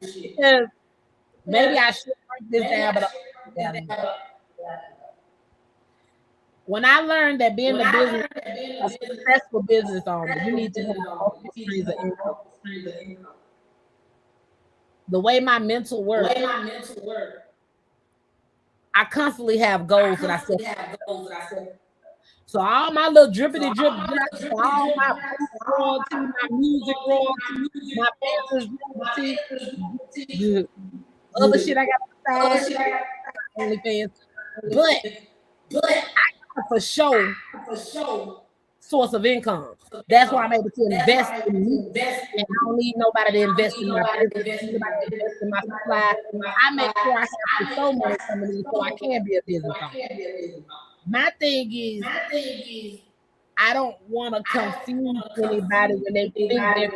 shit. Maybe I should break this down, but when I learned that being a successful business owner, you need to have multiple streams of income. The way my mental works, I constantly have goals that I set. So all my little drippity drip, all my royalty, my music royalty, my business royalty, other shit I got to decide, OnlyFans. But I got for sure source of income. That's why I'm able to invest in me. And I don't need nobody to invest in my business, nobody to invest in my supply. I make sure I have so money coming in so I can be a business owner. My thing is, I don't want to confuse anybody when they think they're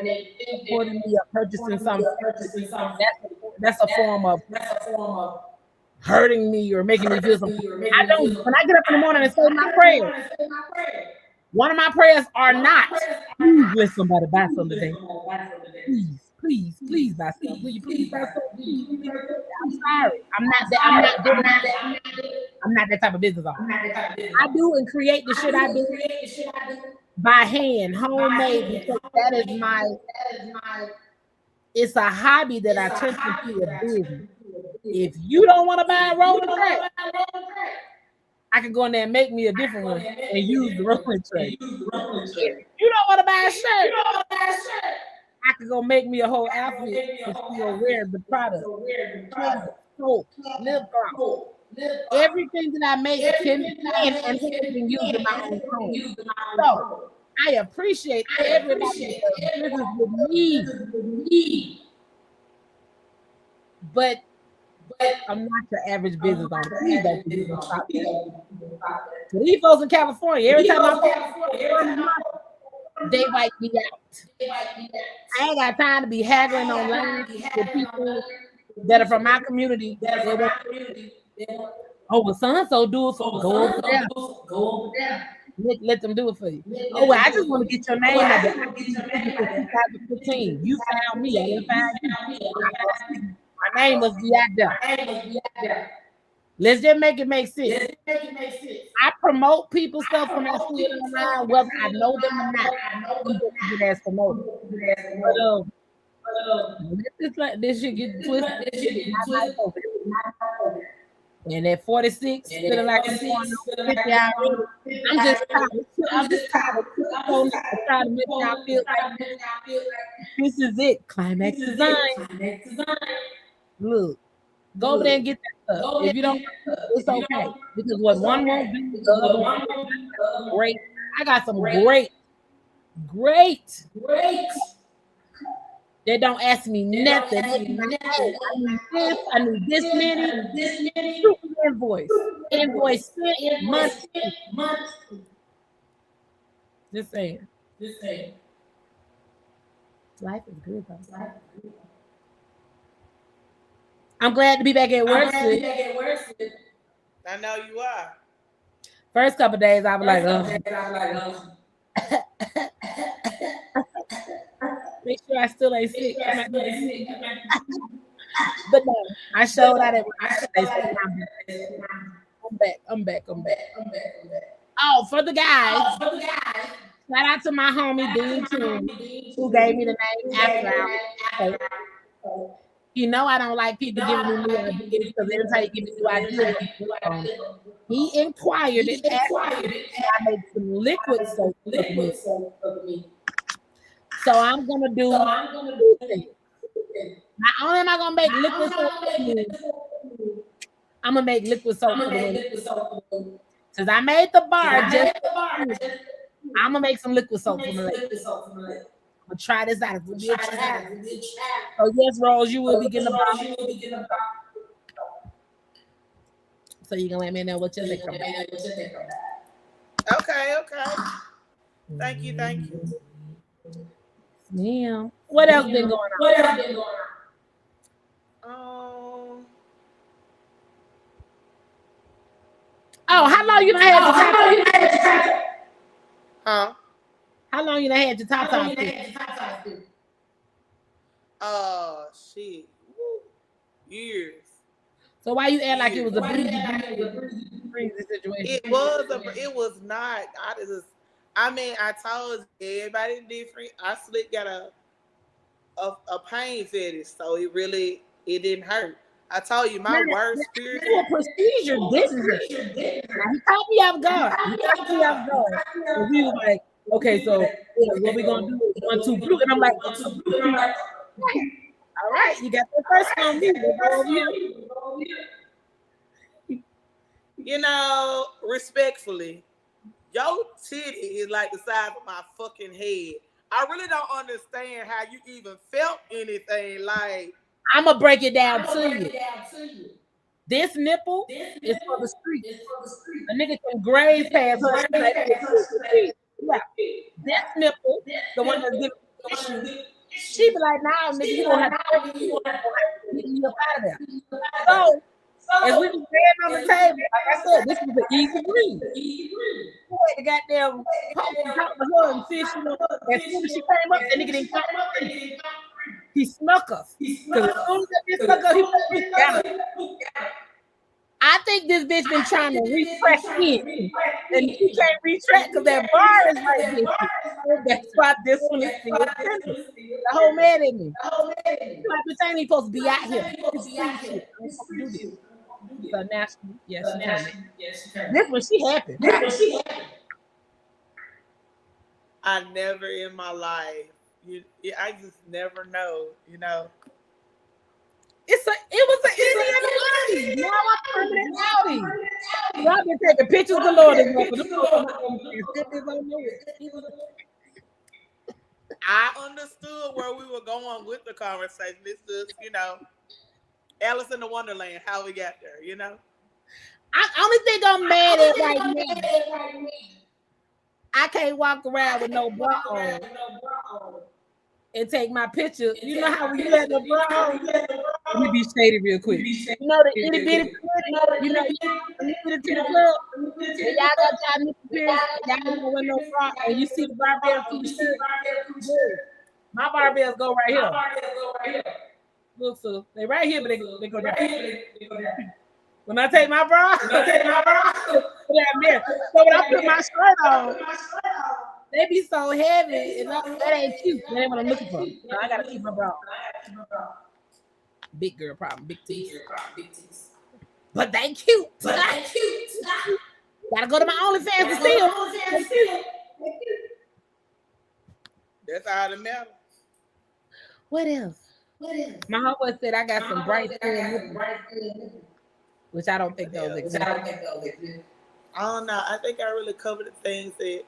supporting me or purchasing something. That's a form of hurting me or making me feel something. I don't. When I get up in the morning and say my prayers, one of my prayers are not, please let somebody buy something today. Please buy something. Will you please buy something? I'm sorry. I'm not that type of business owner. I do and create the shit I do by hand, homemade, because that is my it's a hobby that I turn into a business. If you don't want to buy a rolling track, I can go in there and make me a different one and use the rolling track. If you don't want to buy a shirt, I can go make me a whole outfit and still wear the product. Soap, lip balm. Everything that I make can and can use in my own home. So I appreciate everybody that does business with me. But I'm not the average business owner. Please don't be doing so these folks in California, every time I they wipe me out. I ain't got time to be haggling online with people that are from my community. Oh, well, so-and-so do it for go over there. Let them do it for you. Oh, well, I just want to get your name up there. 2015. You found me. I didn't find you. My name must be out there. Let's just make it make sense. I promote people's stuff when I see it online, whether I know them or not. I'm just a good ass promoter. But let's let this shit get twisted. And at 46, feeling like I'm going on 50 already. I'm just tired of trying to make y'all feel like this is it. Climax design. Look, go over there and get that stuff. If you don't, it's okay. Because what one won't do, the other one great. I got some great. They don't ask me nothing. I need this many. Invoice month. Just saying. Life is good though. I'm glad to be back at work. I know you are. First couple of days, I was like, make sure I still ain't sick. But no, I showed out at work. I'm back. Oh, for the guys. Shout out to my homie Dean Toon, who gave me the name after hours. You know I don't like people giving me new ideas because every time you give me new ideas, he inquired and asked me if I make some liquid soap for me. So I'm gonna do two things. Not only am I gonna make liquid soap for me, I'm gonna make liquid soap for the women. Since I made the bar, I'm gonna make some liquid soap for the ladies. I'm gonna try this out. It's a try. Oh yes, Rose, you will be getting a bar. So you can let me know what you think about it. Okay. Thank you. Yeah. What else been going on? Oh, how long you done had your top? Huh? How long you done had your top? Shit. Years. So why you act like it was a breezy situation? It was not. I told everybody different. I got a pain fetish, so it didn't hurt. I told you my worst period. A procedure didn't hurt. He caught me off guard. And we was like, okay, so what we gonna do? 1, 2, blue, and I'm like, 1, 2, blue. And I'm like, all right, you got the first one. You know, respectfully, your titty is like the size of my fucking head. I really don't understand how you even felt anything like. I'm gonna break it down to you. This nipple is for the street. A nigga can graze past her. Yeah. This nipple, the one that's giving issues, she be like, nah, nigga, you don't have to get you up out of there. So, as we was laying on the table, like I said, this was an easy breeze. We had the goddamn talk to her and fish, you know. As soon as she came up, that nigga didn't come up. He snuck us. Because as soon as that bitch snuck us, he got us. I think this bitch been trying to retract in, and she can't retract because that bar is right here. That's why this one is still tender. The whole man in me. Like, this ain't even supposed to be out here. So now, she turned. This one, she happy. I never in my life. I just never know, you know. It was an Indian Audi. Now I'm turning Audi. Y'all been taking pictures of the Lord. I understood where we were going with the conversation. It's just, you know, Alice in the Wonderland, how we got there, you know. I only think I'm mad at right now. I can't walk around with no bra on and take my picture. You know how when you had the bra on? Let me be shady real quick. You know the itty bitty, you know, when you get into the club, and y'all got y'all nipple pierced, y'all don't wear no bra, and you see the barbell feet. My barbells go right here. Look, so they right here, but they go down. When I take my bra, put that mirror. So when I put my shirt on, they be so heavy, and that ain't cute. That ain't what I'm looking for. So I gotta keep my bra. Big girl problem, big teeth. But they cute. Gotta go to my OnlyFans to see them. That's all that matters. What else? My homeboy said I got some bright skin, which I don't think those exist. I don't know. I think I really covered the things that,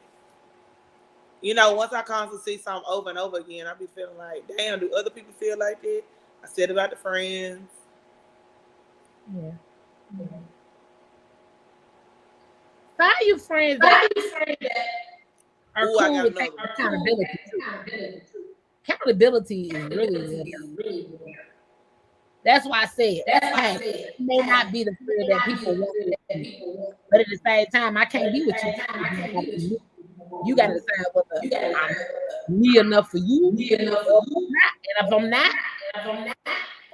you know, once I constantly see something over and over again, I be feeling like, damn, do other people feel like that? I said about the friends. Yeah. Find you friends that are cool with accountability too. Accountability is really that's why I said, hey, it may not be the friend that people want, but at the same time, I can't be with you. You got to decide whether I'm me enough for you, or if I'm not,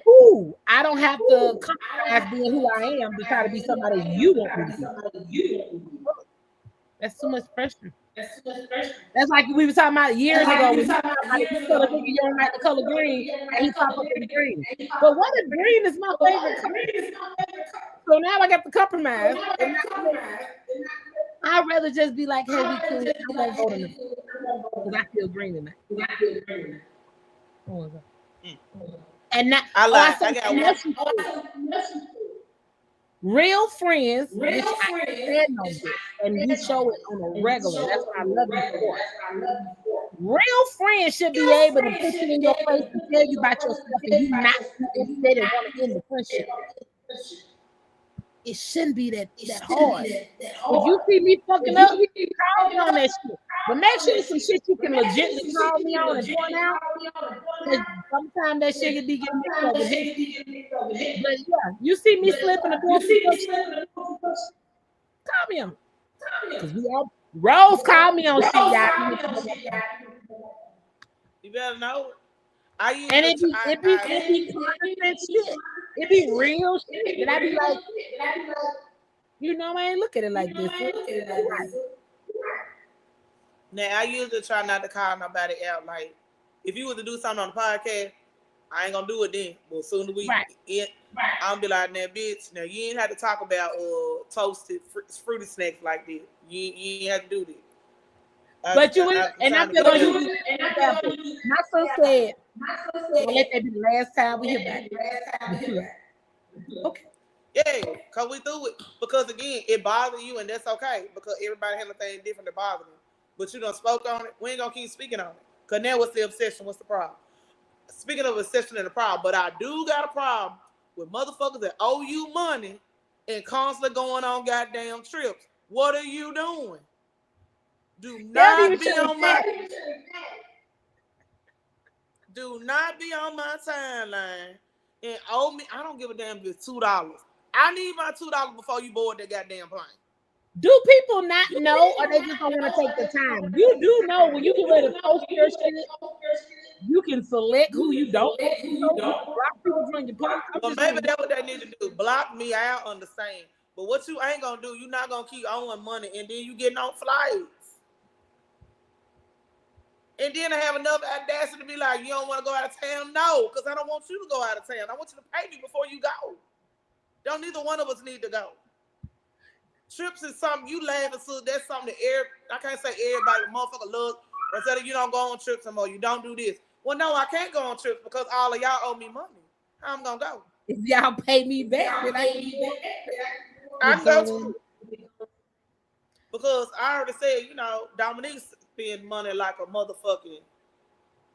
cool. I don't have to compromise being who I am to try to be somebody you want me to be. That's too much pressure. That's like we were talking about years ago. When you talking about this color nigga, you don't like the color green, and he pop up in the green. But what if green is my favorite color? So now I got to compromise. I'd rather just be like, hey, we cool. I won't vote in because I feel green tonight. And now, real friends, which I stand on this, and you show it on a regular. That's what I love you for. Real friends should be able to put you in your place and tell you about your stuff, and you not upset and want to end the friendship. It shouldn't be that hard. If you see me fucking up, call me on that shit. But make sure it's some shit you can legitimately call me on and point out. Sometimes that shit can be getting mixed up with it. But yeah, you see me slipping a door, call me on. Because we all Rose called me on shit, y'all. You better know it. It be shit. It be real shit. And I be like, you know, I ain't look at it like this. Now I usually try not to call nobody out. Like, if you were to do something on the podcast, I ain't gonna do it then. But soon as we end, I'm gonna be like, now, bitch, now you ain't have to talk about toasted fruity snacks like this. You ain't have to do this. But you and I feel like my son said, well, let that be the last time we hear back. Okay. Yeah, because we do it. Because again, it bothers you, and that's okay. Because everybody has a thing different that bothers them. But you done spoke on it. We ain't gonna keep speaking on it. Because now what's the obsession? What's the problem? Speaking of obsession and the problem, but I do got a problem with motherfuckers that owe you money and constantly going on goddamn trips. What are you doing? Do not be on my timeline and owe me. I don't give a damn if it's $2. I need my $2 before you board that goddamn plane. Do people not know, or they just don't want to take the time? You do know when you get ready to post your shit, you can select who you don't. Block people from your post. Well, maybe that's what they need to do. Block me out, understand. But what you ain't gonna do, you're not gonna keep owing money, and then you getting on flights. And then I have enough audacity to be like, you don't want to go out of town? No, because I don't want you to go out of town. I want you to pay me before you go. Don't neither one of us need to go. Trips is something you laugh at, so that's something that I can't say everybody, motherfucker, loves. Or say that you don't go on trips no more. You don't do this. Well, no, I can't go on trips because all of y'all owe me money. How I'm gonna go? If y'all pay me back, then I'm going to. Because I already said, you know, Dominique spend money like a motherfucking.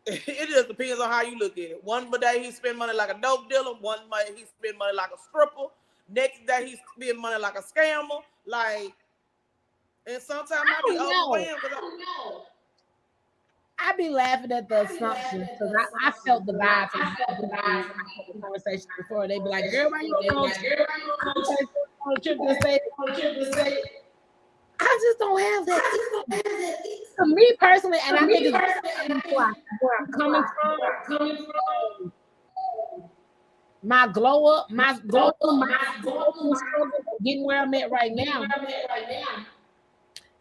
It just depends on how you look at it. One day he spend money like a dope dealer. One day he spend money like a stripper. Next day he spend money like a scammer. Like, and sometimes I be overwhelmed because I be laughing at the assumption because I felt the vibe from the conversation before. They be like, "Girl, why you on a trip to say?" I just don't have that. To me personally, and I think it's where I'm coming from. my glow up, my going through my struggle, getting where I'm at right now.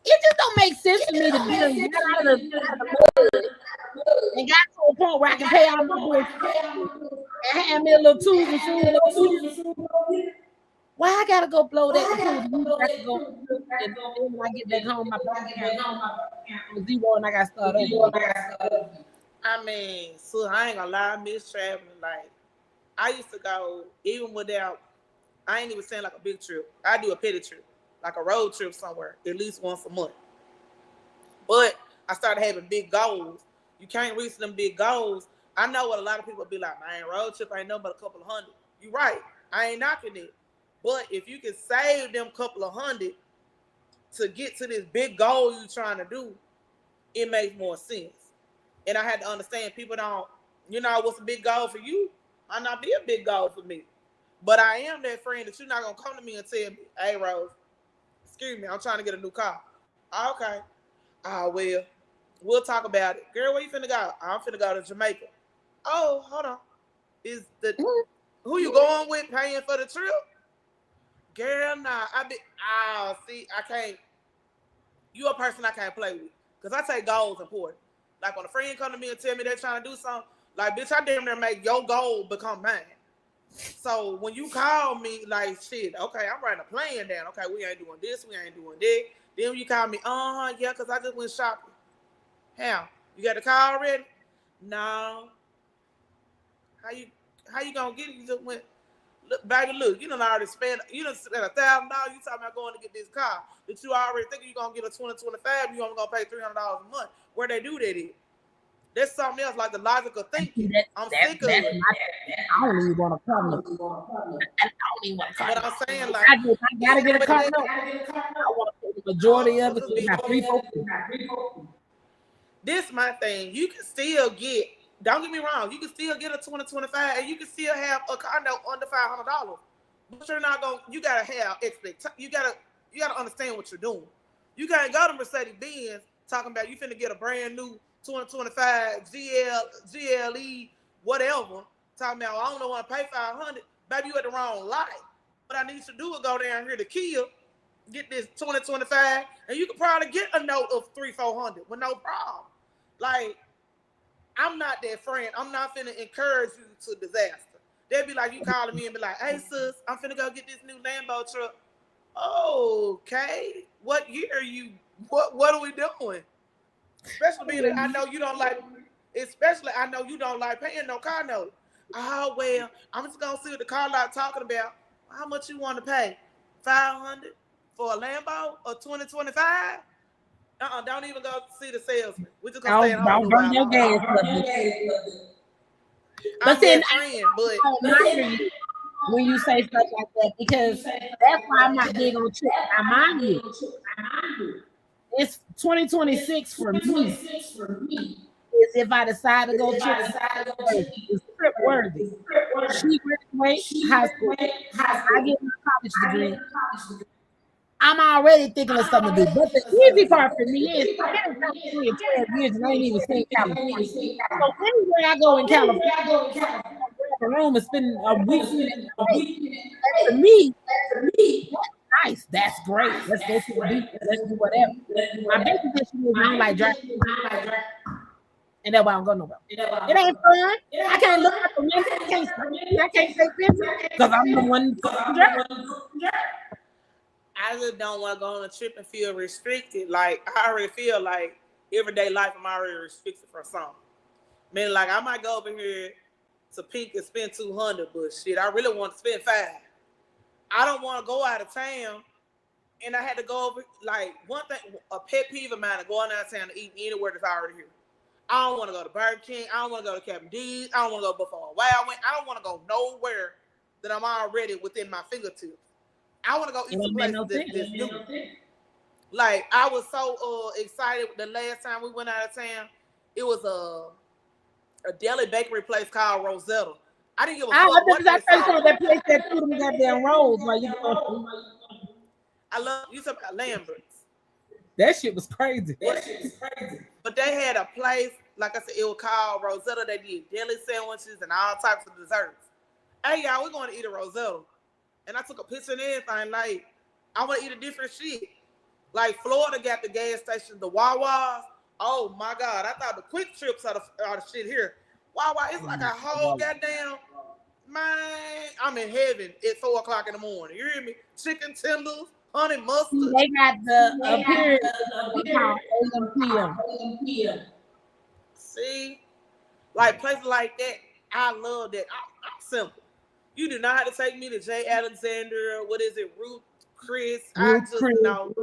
It just don't make sense to me to be done get out of the mud and got to a point where I can pay all my bills and have me a little tools and shoes. Why I gotta go blow that? I can go, and then when I get back home, my bank account zero, and I gotta start over. I mean, so I ain't gonna lie, I miss traveling. Like, I used to go even without. I ain't even saying like a big trip. I do a petty trip, like a road trip somewhere, at least once a month. But I started having big goals. You can't reach them big goals. I know what a lot of people be like, man, road trip ain't no but a couple of hundred. You're right. I ain't knocking it. But if you can save them couple of hundred to get to this big goal you're trying to do, it makes more sense. And I had to understand people don't, what's a big goal for you might not be a big goal for me. But I am that friend that you're not going to come to me and tell me, hey, Rose, excuse me, I'm trying to get a new car. Okay. Well, we'll talk about it. Girl, where you finna go? I'm finna go to Jamaica. Oh, hold on. Who you going with paying for the trip? Girl, nah. I can't. You a person I can't play with. Because I take goals important. Like when a friend come to me and tell me they're trying to do something, like, bitch, I damn near make your goal become mine. So when you call me, like, shit, okay, I'm writing a plan down. Okay, we ain't doing this, we ain't doing that. Then when you call me, yeah, because I just went shopping. How? You got the car already? No. How you gonna get it? You just went, look, you done already spent, you done spent $1,000, you talking about going to get this car that you already think you're gonna get a 2025, you only gonna pay $300 a month. Where they do that is. That's something else, like the logical thinking. I'm sick of it. I don't even want to come. I don't even want to come. But I'm saying, like, I gotta get a car. I want to take the majority of it. So got 3 folks. This my thing. You can still get. Don't get me wrong. You can still get a 2025, and you can still have a condo under $500. But you're not gonna. You gotta have expectations. You gotta understand what you're doing. You can't go to Mercedes-Benz talking about you finna get a brand new 2025 GLE, whatever. Talking about, I don't want to pay $500. Baby, you at the wrong light. What I need to do is go down here to Kia, get this 2025, and you can probably get a note of $300-400 with no problem. Like, I'm not that friend. I'm not finna encourage you to disaster. They'd be like, you calling me and be like, hey, sis, I'm finna go get this new Lambo truck. Okay. What year are you? What are we doing? Especially being that I know you don't like paying no car note. Oh, well, I'm just going to see what the car lot talking about. How much you want to pay? $500 for a Lambo or 2025? Don't even go see the salesman. We just going to stay at home. Don't burn your gas. But then, when you say stuff like that, because that's why I'm not big on trips. I mind you. It's 2026 for me. Is if I decide to go trip, it's trip worthy. She graduates high school. I get my college degree. I'm already thinking of something to do. But the easy part for me is I've been in California 12 years and I ain't even seen California. So anywhere I go in California, I grab a room and spend a week. And for me, nice. That's great. Let's go to the beach. Let's do whatever. My big position is I don't like driving. And that's why I don't go nowhere. It ain't fun. I can't look at the window. I can't take pictures because I'm the one driving. I just don't want to go on a trip and feel restricted. Like, I already feel like everyday life I'm already restricted for something. Man, like, I might go over here to Pink and spend $200, but shit, I really want to spend $5. I don't want to go out of town, and I had to go over, like, one thing, a pet peeve of mine is going out of town to eat anywhere that's already here. I don't want to go to Burger King. I don't want to go to Captain D's. I don't want to go Buffalo Wild Wings. I don't want to go nowhere that I'm already within my fingertips. I want to go eat some places that's new. Like, I was so excited the last time we went out of town. It was a deli bakery place called Rosetta. I didn't give a fuck what they sold. That place that threw them goddamn rolls while you go. I love you talking about Lambert's. That shit was crazy. But they had a place, like I said, it was called Rosetta. They did deli sandwiches and all types of desserts. hey y'all, we're going to eat a Rosetta. And I took a picture and everything. Like, I want to eat a different shit. Like, Florida got the gas stations, the Wawas. Oh my God, I thought the quick trips are the shit here. Wawa, it's like a whole goddamn, man, I'm in heaven at 4 o'clock in the morning. You hear me? Chicken tenders, honey mustard. They got the appearance called AM/PM. See? Like, places like that, I love that. I'm simple. You do not have to take me to J. Alexander, what is it, Ruth Chris? I just know.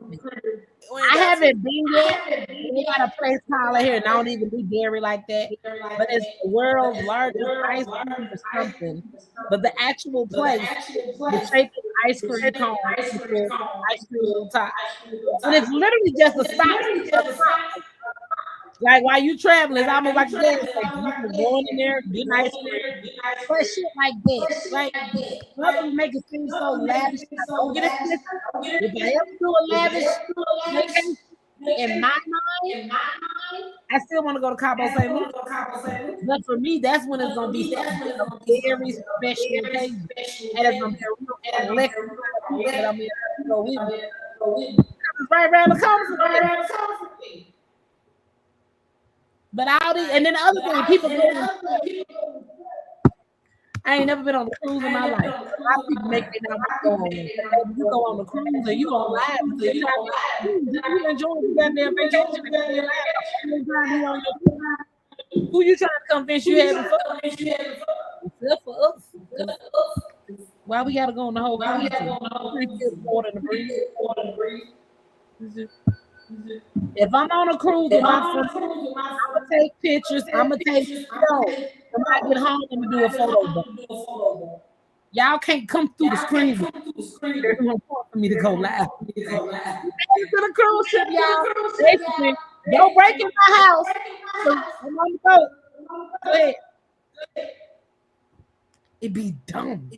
I haven't been yet. They got a place called here, and I don't even do dairy like that. But it's the world's largest ice cream or something. But the actual place, the shape of ice cream cone, ice cream on top. And it's literally just a stop. Like while you traveling, it's almost like a gas station. You can go in there, get ice cream, but shit like that. Like nothing make it seem so lavish. I don't get it. If I ever do a lavish vacation, in my mind, I still want to go to Cabo San Lucas. But for me, that's when it's gonna be something very special occasion, and it's gonna be a real electric that I'm gonna go with. Right around the corner. But all these, and then the other thing, people go. I ain't never been on a cruise in my life. A lot of people make me not go on. You go on the cruise and you on live. So you enjoying the goddamn vacation. Who you trying to convince you having fun? Except for us. Why we gotta go on the whole cruise? Water in the breeze. If I'm on a cruise with my friends, I'm gonna take pictures. I'm gonna take photos. When I get home, I'm gonna do a photo book. Y'all can't come through the screen. There's no point for me to go live. To the cruise ship, y'all. Basically, don't break in my house. I'm on the boat. Go ahead. It'd be dumb.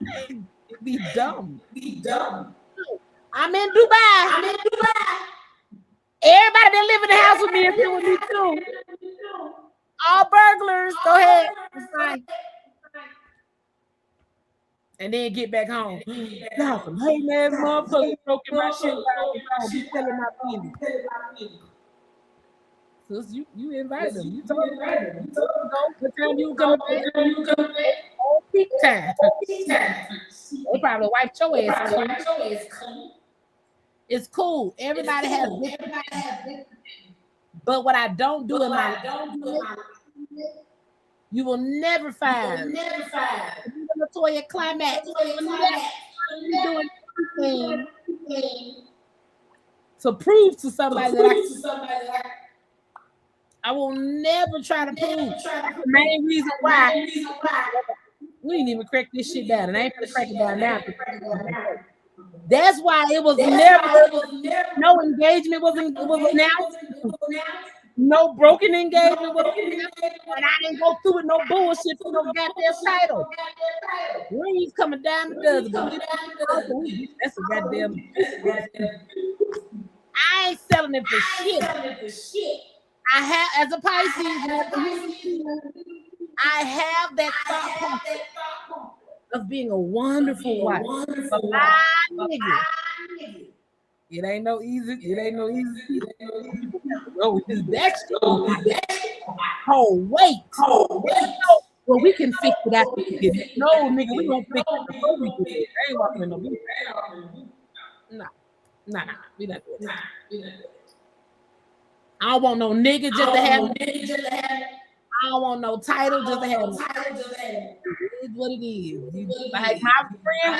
It'd be dumb. I'm in Dubai. Everybody that live in the house with me is here with me too. All burglars. Go ahead. It's fine. And then get back home. Now some hating ass motherfuckers broken my shit down. Be telling my business. So you invited them. You told them to go. What time you coming back? All peak time. They probably wiped your ass. It's cool. Everybody has different. But what I don't do in my life, you will never find. Latoya Climax. Doing anything to prove to somebody that I will never try to prove. That's the main reason why we didn't even crack this shit down. And I ain't gonna crack it down now. That's why it was never no engagement was announced. No broken engagement was announced. And I didn't go through with no bullshit for no goddamn title. Rings coming down the dozen. That's a goddamn. I ain't selling it for shit. I have, as a Pisces, I have that thought of being a wonderful wife. But my nigga, it ain't no easy. Oh, that's wait. Well, we can fix it after we get it. No, nigga, we gonna fix it before we get it. I ain't walking in no booth. Nah. We not doing that. I don't want no nigga just to have. I don't want no title just to have. It is what it is. Like my friend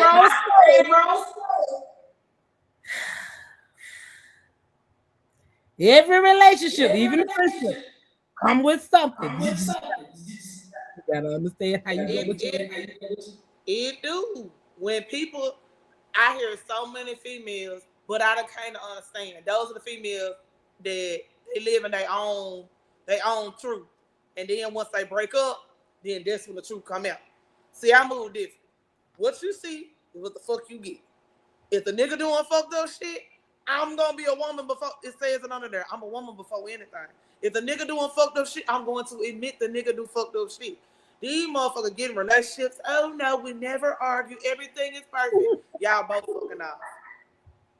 Rose. Every relationship, even a friendship, come with something. You gotta understand how you go with it do. When people, I hear so many females, but I kind of understand. Those are the females that they live in their own truth. And then once they break up, then that's when the truth come out. See, I move different. What you see is what the fuck you get. If the nigga doing fucked up shit, I'm gonna be a woman before it says it under there. I'm a woman before anything. If the nigga doing fucked up shit, I'm going to admit the nigga do fucked up shit. These motherfuckers get in relationships. Oh no, we never argue. Everything is perfect. Y'all both fucking off.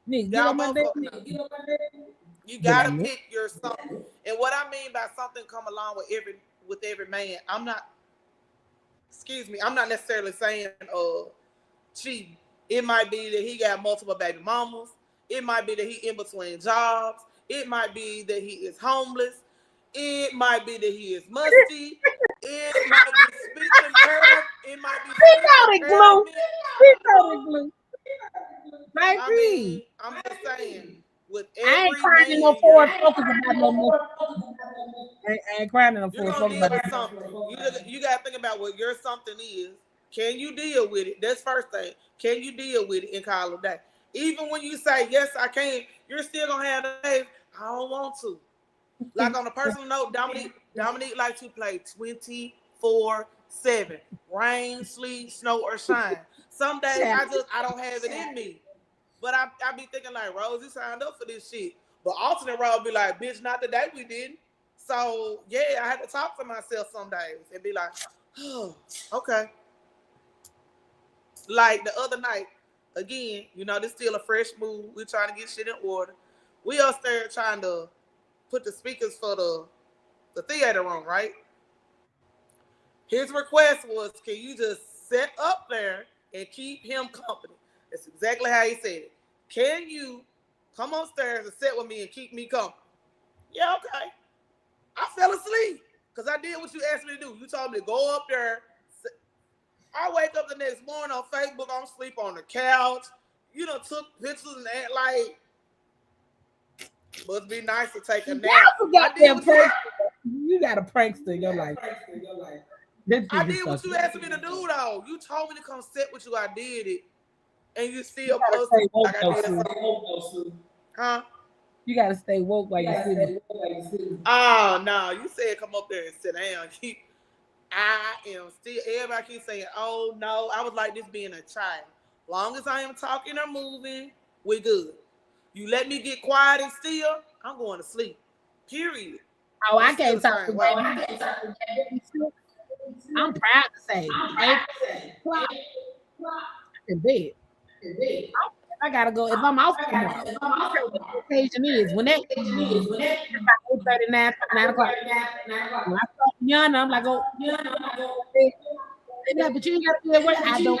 Y'all both fucking off. You gotta pick your something. And what I mean by something come along with every man, I'm not necessarily saying cheating. It might be that he got multiple baby mamas. It might be that he in between jobs. It might be that he is homeless. It might be that he is musty. It might be speaking Arab. It might be glue. I mean, I'm just saying. With every I ain't crying in no Ford Focus about no more. I ain't crying in no Ford Focus about something. You gotta think about what your something is. Can you deal with it? That's first thing. Can you deal with it and call it that? Even when you say yes, I can, you're still gonna have the days I don't want to. Like on a personal note, Dominique likes to play 24/7, rain, sleet, snow, or shine. Some days I don't have it in me. But I be thinking like, Rose, you signed up for this shit. But alternate Rose be like, bitch, not the day we didn't. So yeah, I had to talk to myself some days and be like, oh, okay. Like the other night, again, this still a fresh move. We're trying to get shit in order. We up there trying to put the speakers for the theater room, right? His request was, can you just sit up there and keep him company? That's exactly how he said it. Can you come upstairs and sit with me and keep me company? Yeah, okay. I fell asleep because I did what you asked me to do. You told me to go up there. I wake up the next morning on Facebook. I'm asleep on the couch. You done took pictures and act like must be nice to take a nap. You got a prankster in your life. I did what you asked me to do, though. You told me to come sit with you. I did it. And you still posted like I did something. Huh? You gotta stay woke while you're sitting. Oh no, you said come up there and sit down. I am still, everybody keeps saying, oh no. I was like this being a child. Long as I am talking or moving, we're good. You let me get quiet and still, I'm going to sleep. Period. Oh, I can't talk to you. I'm proud to say 8 o'clock in bed. I gotta go. If I'm out tomorrow, the occasion is when that is about 8:39, 9 o'clock. When I start yawning, I'm like, oh, yeah, but you ain't gotta be at work. I don't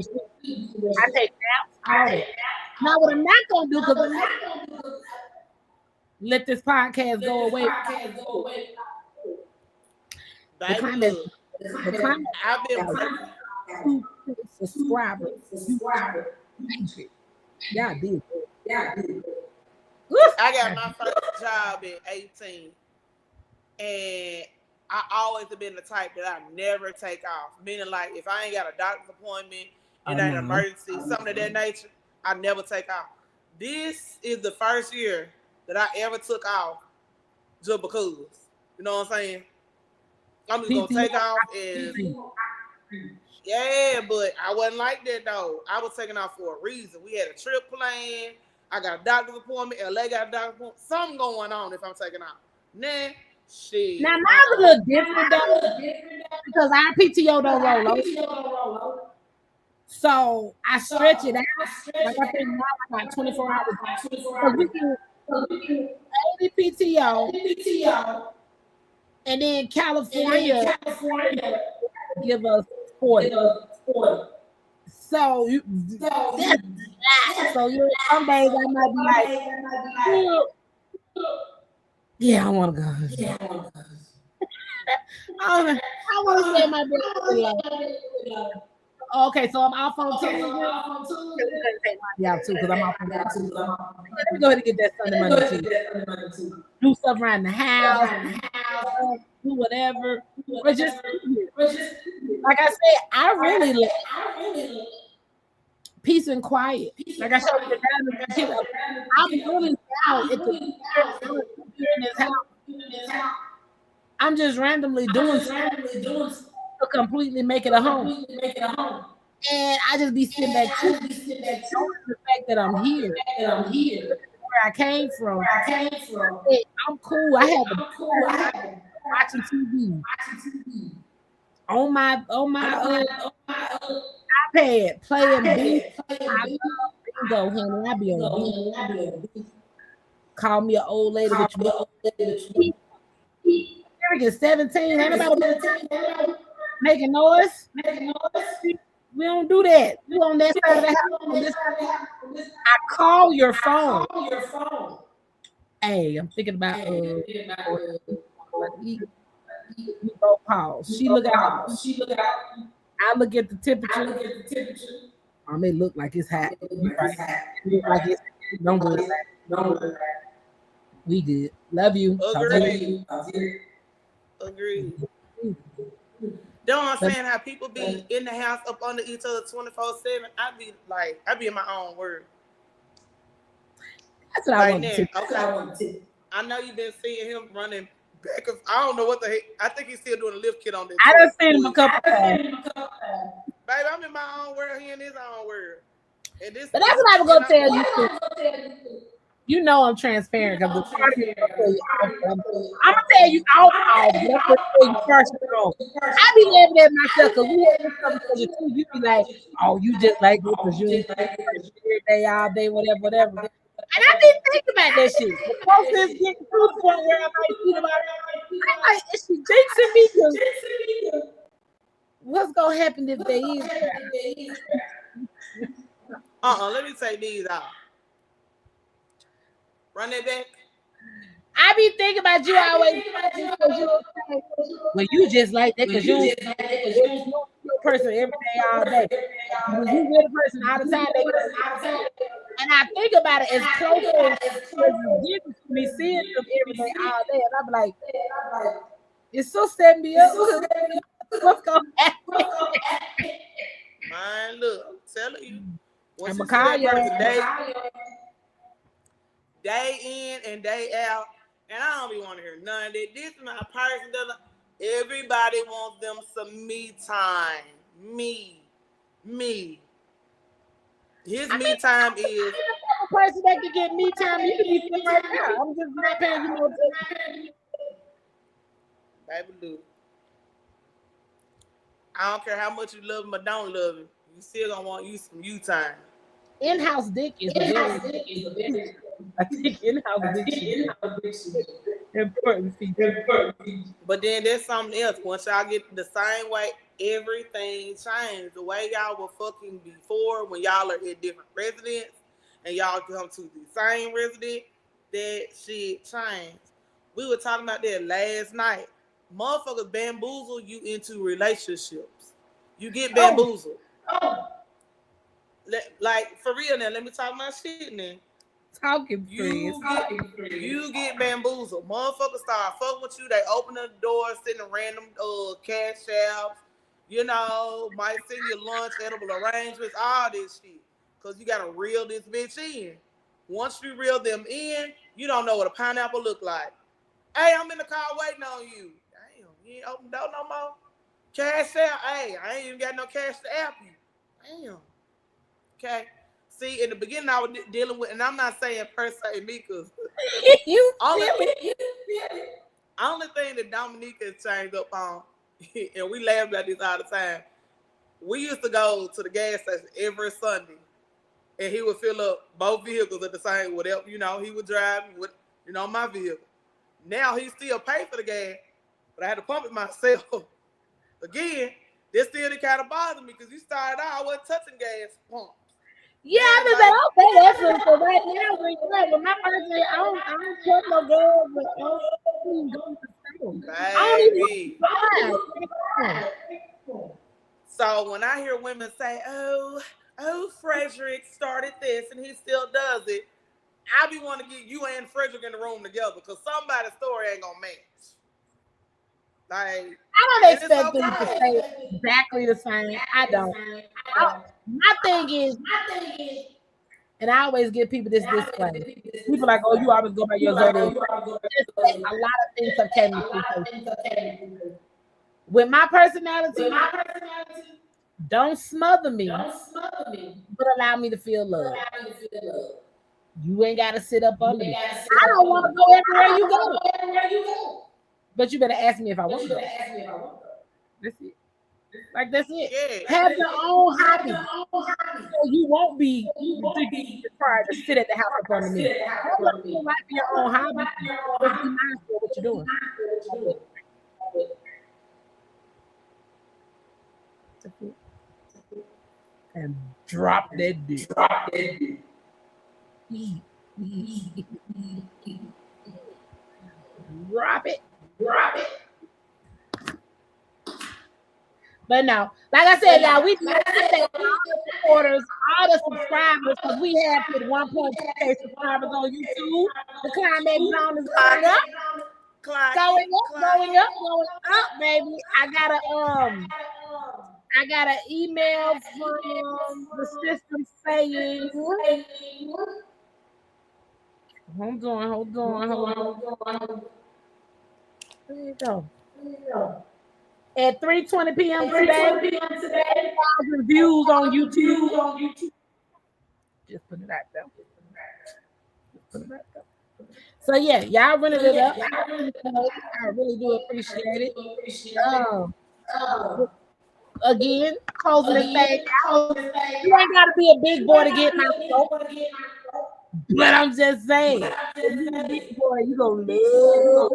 sleep. I take naps all day. Now, what I'm not gonna do, because let this podcast go away. The comment. I've been 2 subscribers. Yeah, dude. I got my first job at 18, and I always have been the type that I never take off. Meaning, like, if I ain't got a doctor's appointment, it ain't an emergency, something of that nature, I never take off. This is the first year that I ever took off just because. You know what I'm saying? I'm just gonna take off and yeah, but I wasn't like that though. I was taking off for a reason. We had a trip planned. I got a doctor's appointment. LA got a doctor's appointment. Something going on if I'm taking off. Nah, shit. Now mine's a little different though, because our PTO don't roll over. So I stretch it out. Like I think now like 24 hours. So we can 80 PTO. And then California give us 40. So some days I might be like, yeah, I want to go. I want to say my birthday. Okay, so I'm off on Tuesday. Yeah, too, because I'm off on Tuesday. Let me go ahead and get that Sunday, Monday, Tuesday. Do stuff around the house, do whatever. But just like I said, I really like peace and quiet. Like I showed you the I'm really out at the in this house. I'm just randomly doing something to completely make it a home. And I just be sitting back too, knowing the fact that I'm here. Where I came from. I'm cool. I have watching TV on my iPad playing bingo. I love bingo, honey. I be on bingo. Call me an old lady, but you get 17. Ain't nobody making noise. We don't do that. You on that side of the house. On this side of the house. I call your phone. Hey, I'm thinking about we both pause. She look out. I look at the temperature. I may look like it's hot. Right. Look like it's don't worry. We good. Love you. Agree. Don't understand how people be in the house up under each other 24/7. I be in my own word. That's what I want to. Okay. I know you've been seeing him running back. I don't know what the heck. I think he's still doing a lift kit on that. I done seen him a couple times. Baby, I'm in my own world. He in his own world. And this, but that's what I was gonna tell you. You know I'm transparent because I'm gonna tell you off. First I be laughing at myself because we have something too. You be like, oh, you just like this because you every day, all day, whatever. And I didn't think about that shit. The process getting to the point where I might see about it. I'm like, is she jinxing me? What's gonna happen if they is? Let me take these out. Run that back. I be thinking about you always. Well, you just like that because you're a person every day, all day. When you with a person all the time, and I think about it as close as you get to me seeing them every day, all day, and I'm like, it's so setting me up. What's gonna happen? Man, look, I'm telling you. I'm gonna call you day in and day out, and I don't be want to hear none of that. This is my person. Everybody wants them some me time. Me. His me time is a person that can get me time. You can be sitting right now. I'm just not paying you no attention. Baby, look. I don't care how much you love him or don't love him. You still gonna want you some you time. In-house dick is a very I think in-house dick is important feature. But then there's something else. Once y'all get the same way, everything changed. The way y'all were fucking before, when y'all are in different residents and y'all come to the same resident, that shit changed. We were talking about that last night. Motherfuckers bamboozle you into relationships. You get bamboozled. Like, for real now, let me talk my shit now. You get bamboozled. Motherfuckers start fucking with you. They open the door, sending random cash outs. You know, might send you lunch, edible arrangements, all this shit. Because you got to reel this bitch in. Once you reel them in, you don't know what a pineapple look like. Hey, I'm in the car waiting on you. Damn, you ain't open the door no more? Cash out. Hey, I ain't even got no cash to app you. Damn. Okay. See, in the beginning, I was dealing with, and I'm not saying per se me, because only thing that Dominica has changed up on, and we laugh about this all the time, we used to go to the gas station every Sunday, and he would fill up both vehicles at the same, whatever, you know, he would drive with, you know, my vehicle. Now he still pay for the gas, but I had to pump it myself. Again, this still kind of bothered me, because you started out, I wasn't touching gas pumps. Yeah, I was like, okay, that's so right now. When my person, I don't put no girl, but baby. So when I hear women say, oh, Frederick started this and he still does it, I be wanting to get you and Frederick in the room together, because somebody's story ain't gonna match. Like, I don't expect them to say exactly the same. I don't. My thing is, and I always give people this disclaimer. People are like, oh, you always go by your zodiac. A lot of things have came into with my personality. Don't smother me, but allow me to feel love. You ain't got to sit up under me. I don't want to go everywhere you go. But you better ask me if I want to. That's it. Like that's it. Yeah. Have your own hobby. So you won't be required to sit at the house in front of me. Have your own life, your own hobby. Just be mindful of what you're doing. And drop that dick. Drop it. But no, like I said, y'all, we thank all the supporters, all the subscribers, because we have hit 1.2K subscribers on YouTube. The climax zone is going up. Going up, baby. I got an email from the system saying, hold on. There you go. At 3:20 p.m. today, 1,000 views on YouTube. Just put it out there. So yeah, y'all running it up. I really do appreciate it. Again, closing this thing out. You ain't gotta be a big boy to get my soap. But I'm just saying, if you a big boy, you gonna love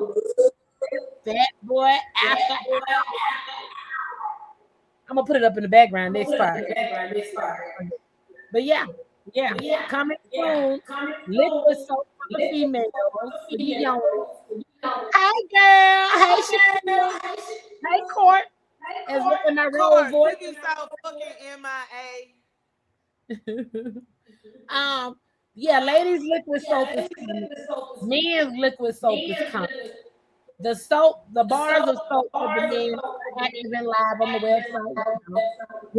that boy after. I'm gonna put it up in the background next part. But yeah, coming soon. Liquid soap for the females. Hey girl, hey Chanel, hey Court. As in my real voice. You so fucking MIA. Yeah, ladies' liquid soap is coming. Men's liquid soap is coming. The bars of soap for the men are active and live on the website.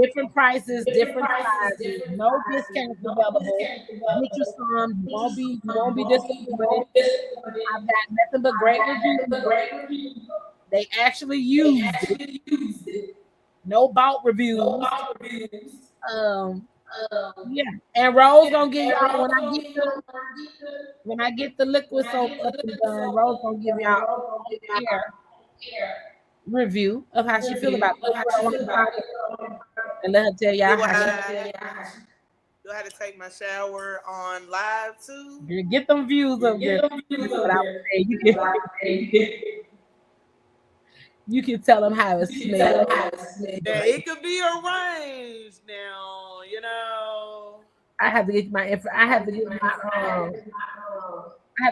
Different prices, different sizes, no discounts available. Get you some. You won't be disappointed. I've got nothing but great reviews. They actually used it. No bought reviews. Yeah, and Rose gonna give y'all when I get the liquid soap up and done. Rose gonna give y'all review of how she feel about it. And let her tell y'all how she. Do I have to take my shower on live too? Get them views up there. You can tell them how it smells. Yeah, it could be arranged now, you know. I have to get my I have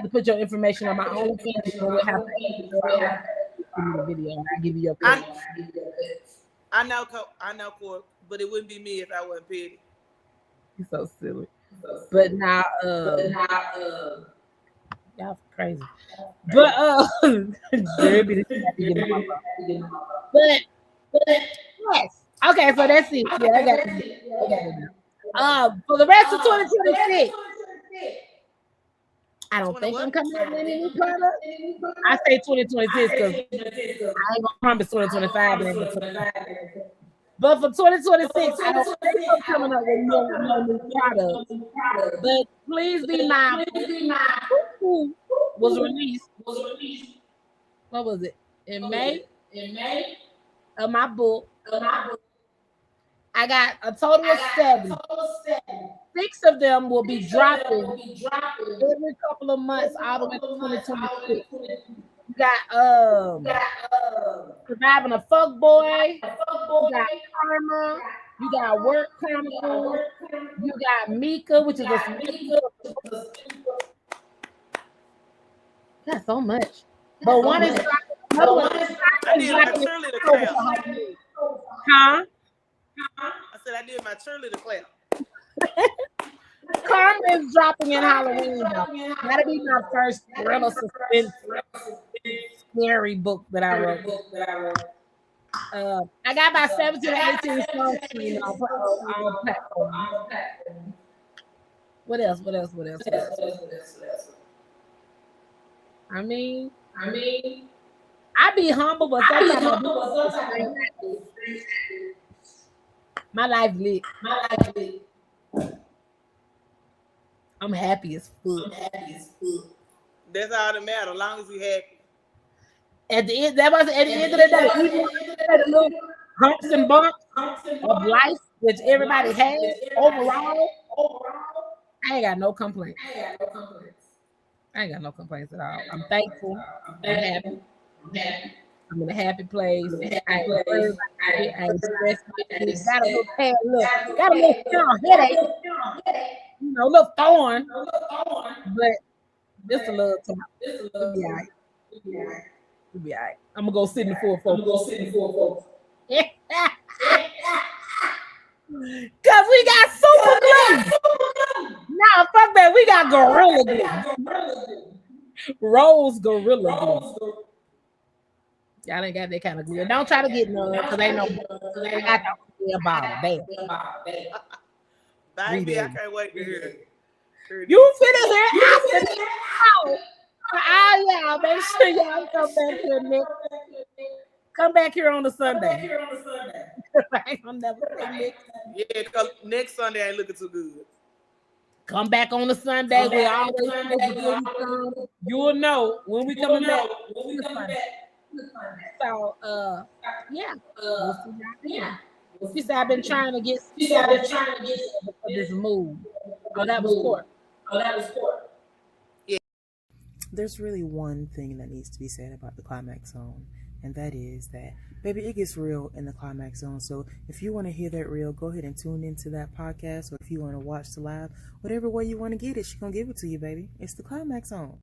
to put your information on my own page, so we'll have to video and I give you your page. I know, Court, but it wouldn't be me if I wasn't petty. You're so silly. But now, y'all crazy. But yes. Okay, so that's it. Yeah, I got it. For the rest of 2026, I don't think I'm coming up with any new product. I say 2026 because I ain't gonna promise 2025. But for 2026, I don't think I'm coming up with no new products. But please be mindful. Was released. What was it? In May of my book. I got a total of 7. 6 of them will be dropping every couple of months all the way to 2026. You got Surviving a Fuck Boy. You got Karma. You got Work Chronicle. You got Mika, which is a that's so much. But one is another one. I did my cheerleader clap. Huh? I said I did my cheerleader clap. Karma is dropping in Halloween. That'll be my first thriller suspense scary book that I wrote. I got about 17 or 18 songs on platforms. What else? I mean, I be humble, but sometimes my life lit. I'm happy as fuck. That's all that matters, as long as you happy. At the end, that was at the end of the day, even the little humps and bumps of life, which everybody has overall, I ain't got no complaints. I ain't got no complaints at all. I'm thankful. I'm happy. I'm in a happy place. I ain't worried. I ain't stressed. Got a little bad look. Got a little headache. You know, a little thorn. But just a little time. We'll be all right. We'll be all right. I'm gonna go sit in the full focus. Cause we got super glue. Nah, fuck that. We got gorilla glue. Rose gorilla glue. Y'all ain't got that kind of glue. Don't try to get none because ain't no. I got no about it. Baby, I can't wait to hear it. You finna hear after this. Y'all, make sure y'all come back here next. Come back here on the Sunday. I'm never next. Yeah, because next Sunday ain't looking too good. Come back on the Sunday. We always you'll know when we coming back. So yeah. We'll see y'all. She said I've been trying to get this move. Oh, that was court. Yeah. There's really one thing that needs to be said about the Climax Zone, and that is that, baby, it gets real in the Climax Zone. So if you want to hear that real, go ahead and tune into that podcast, or if you want to watch the live, whatever way you want to get it, she's going to give it to you, baby. It's the Climax Zone.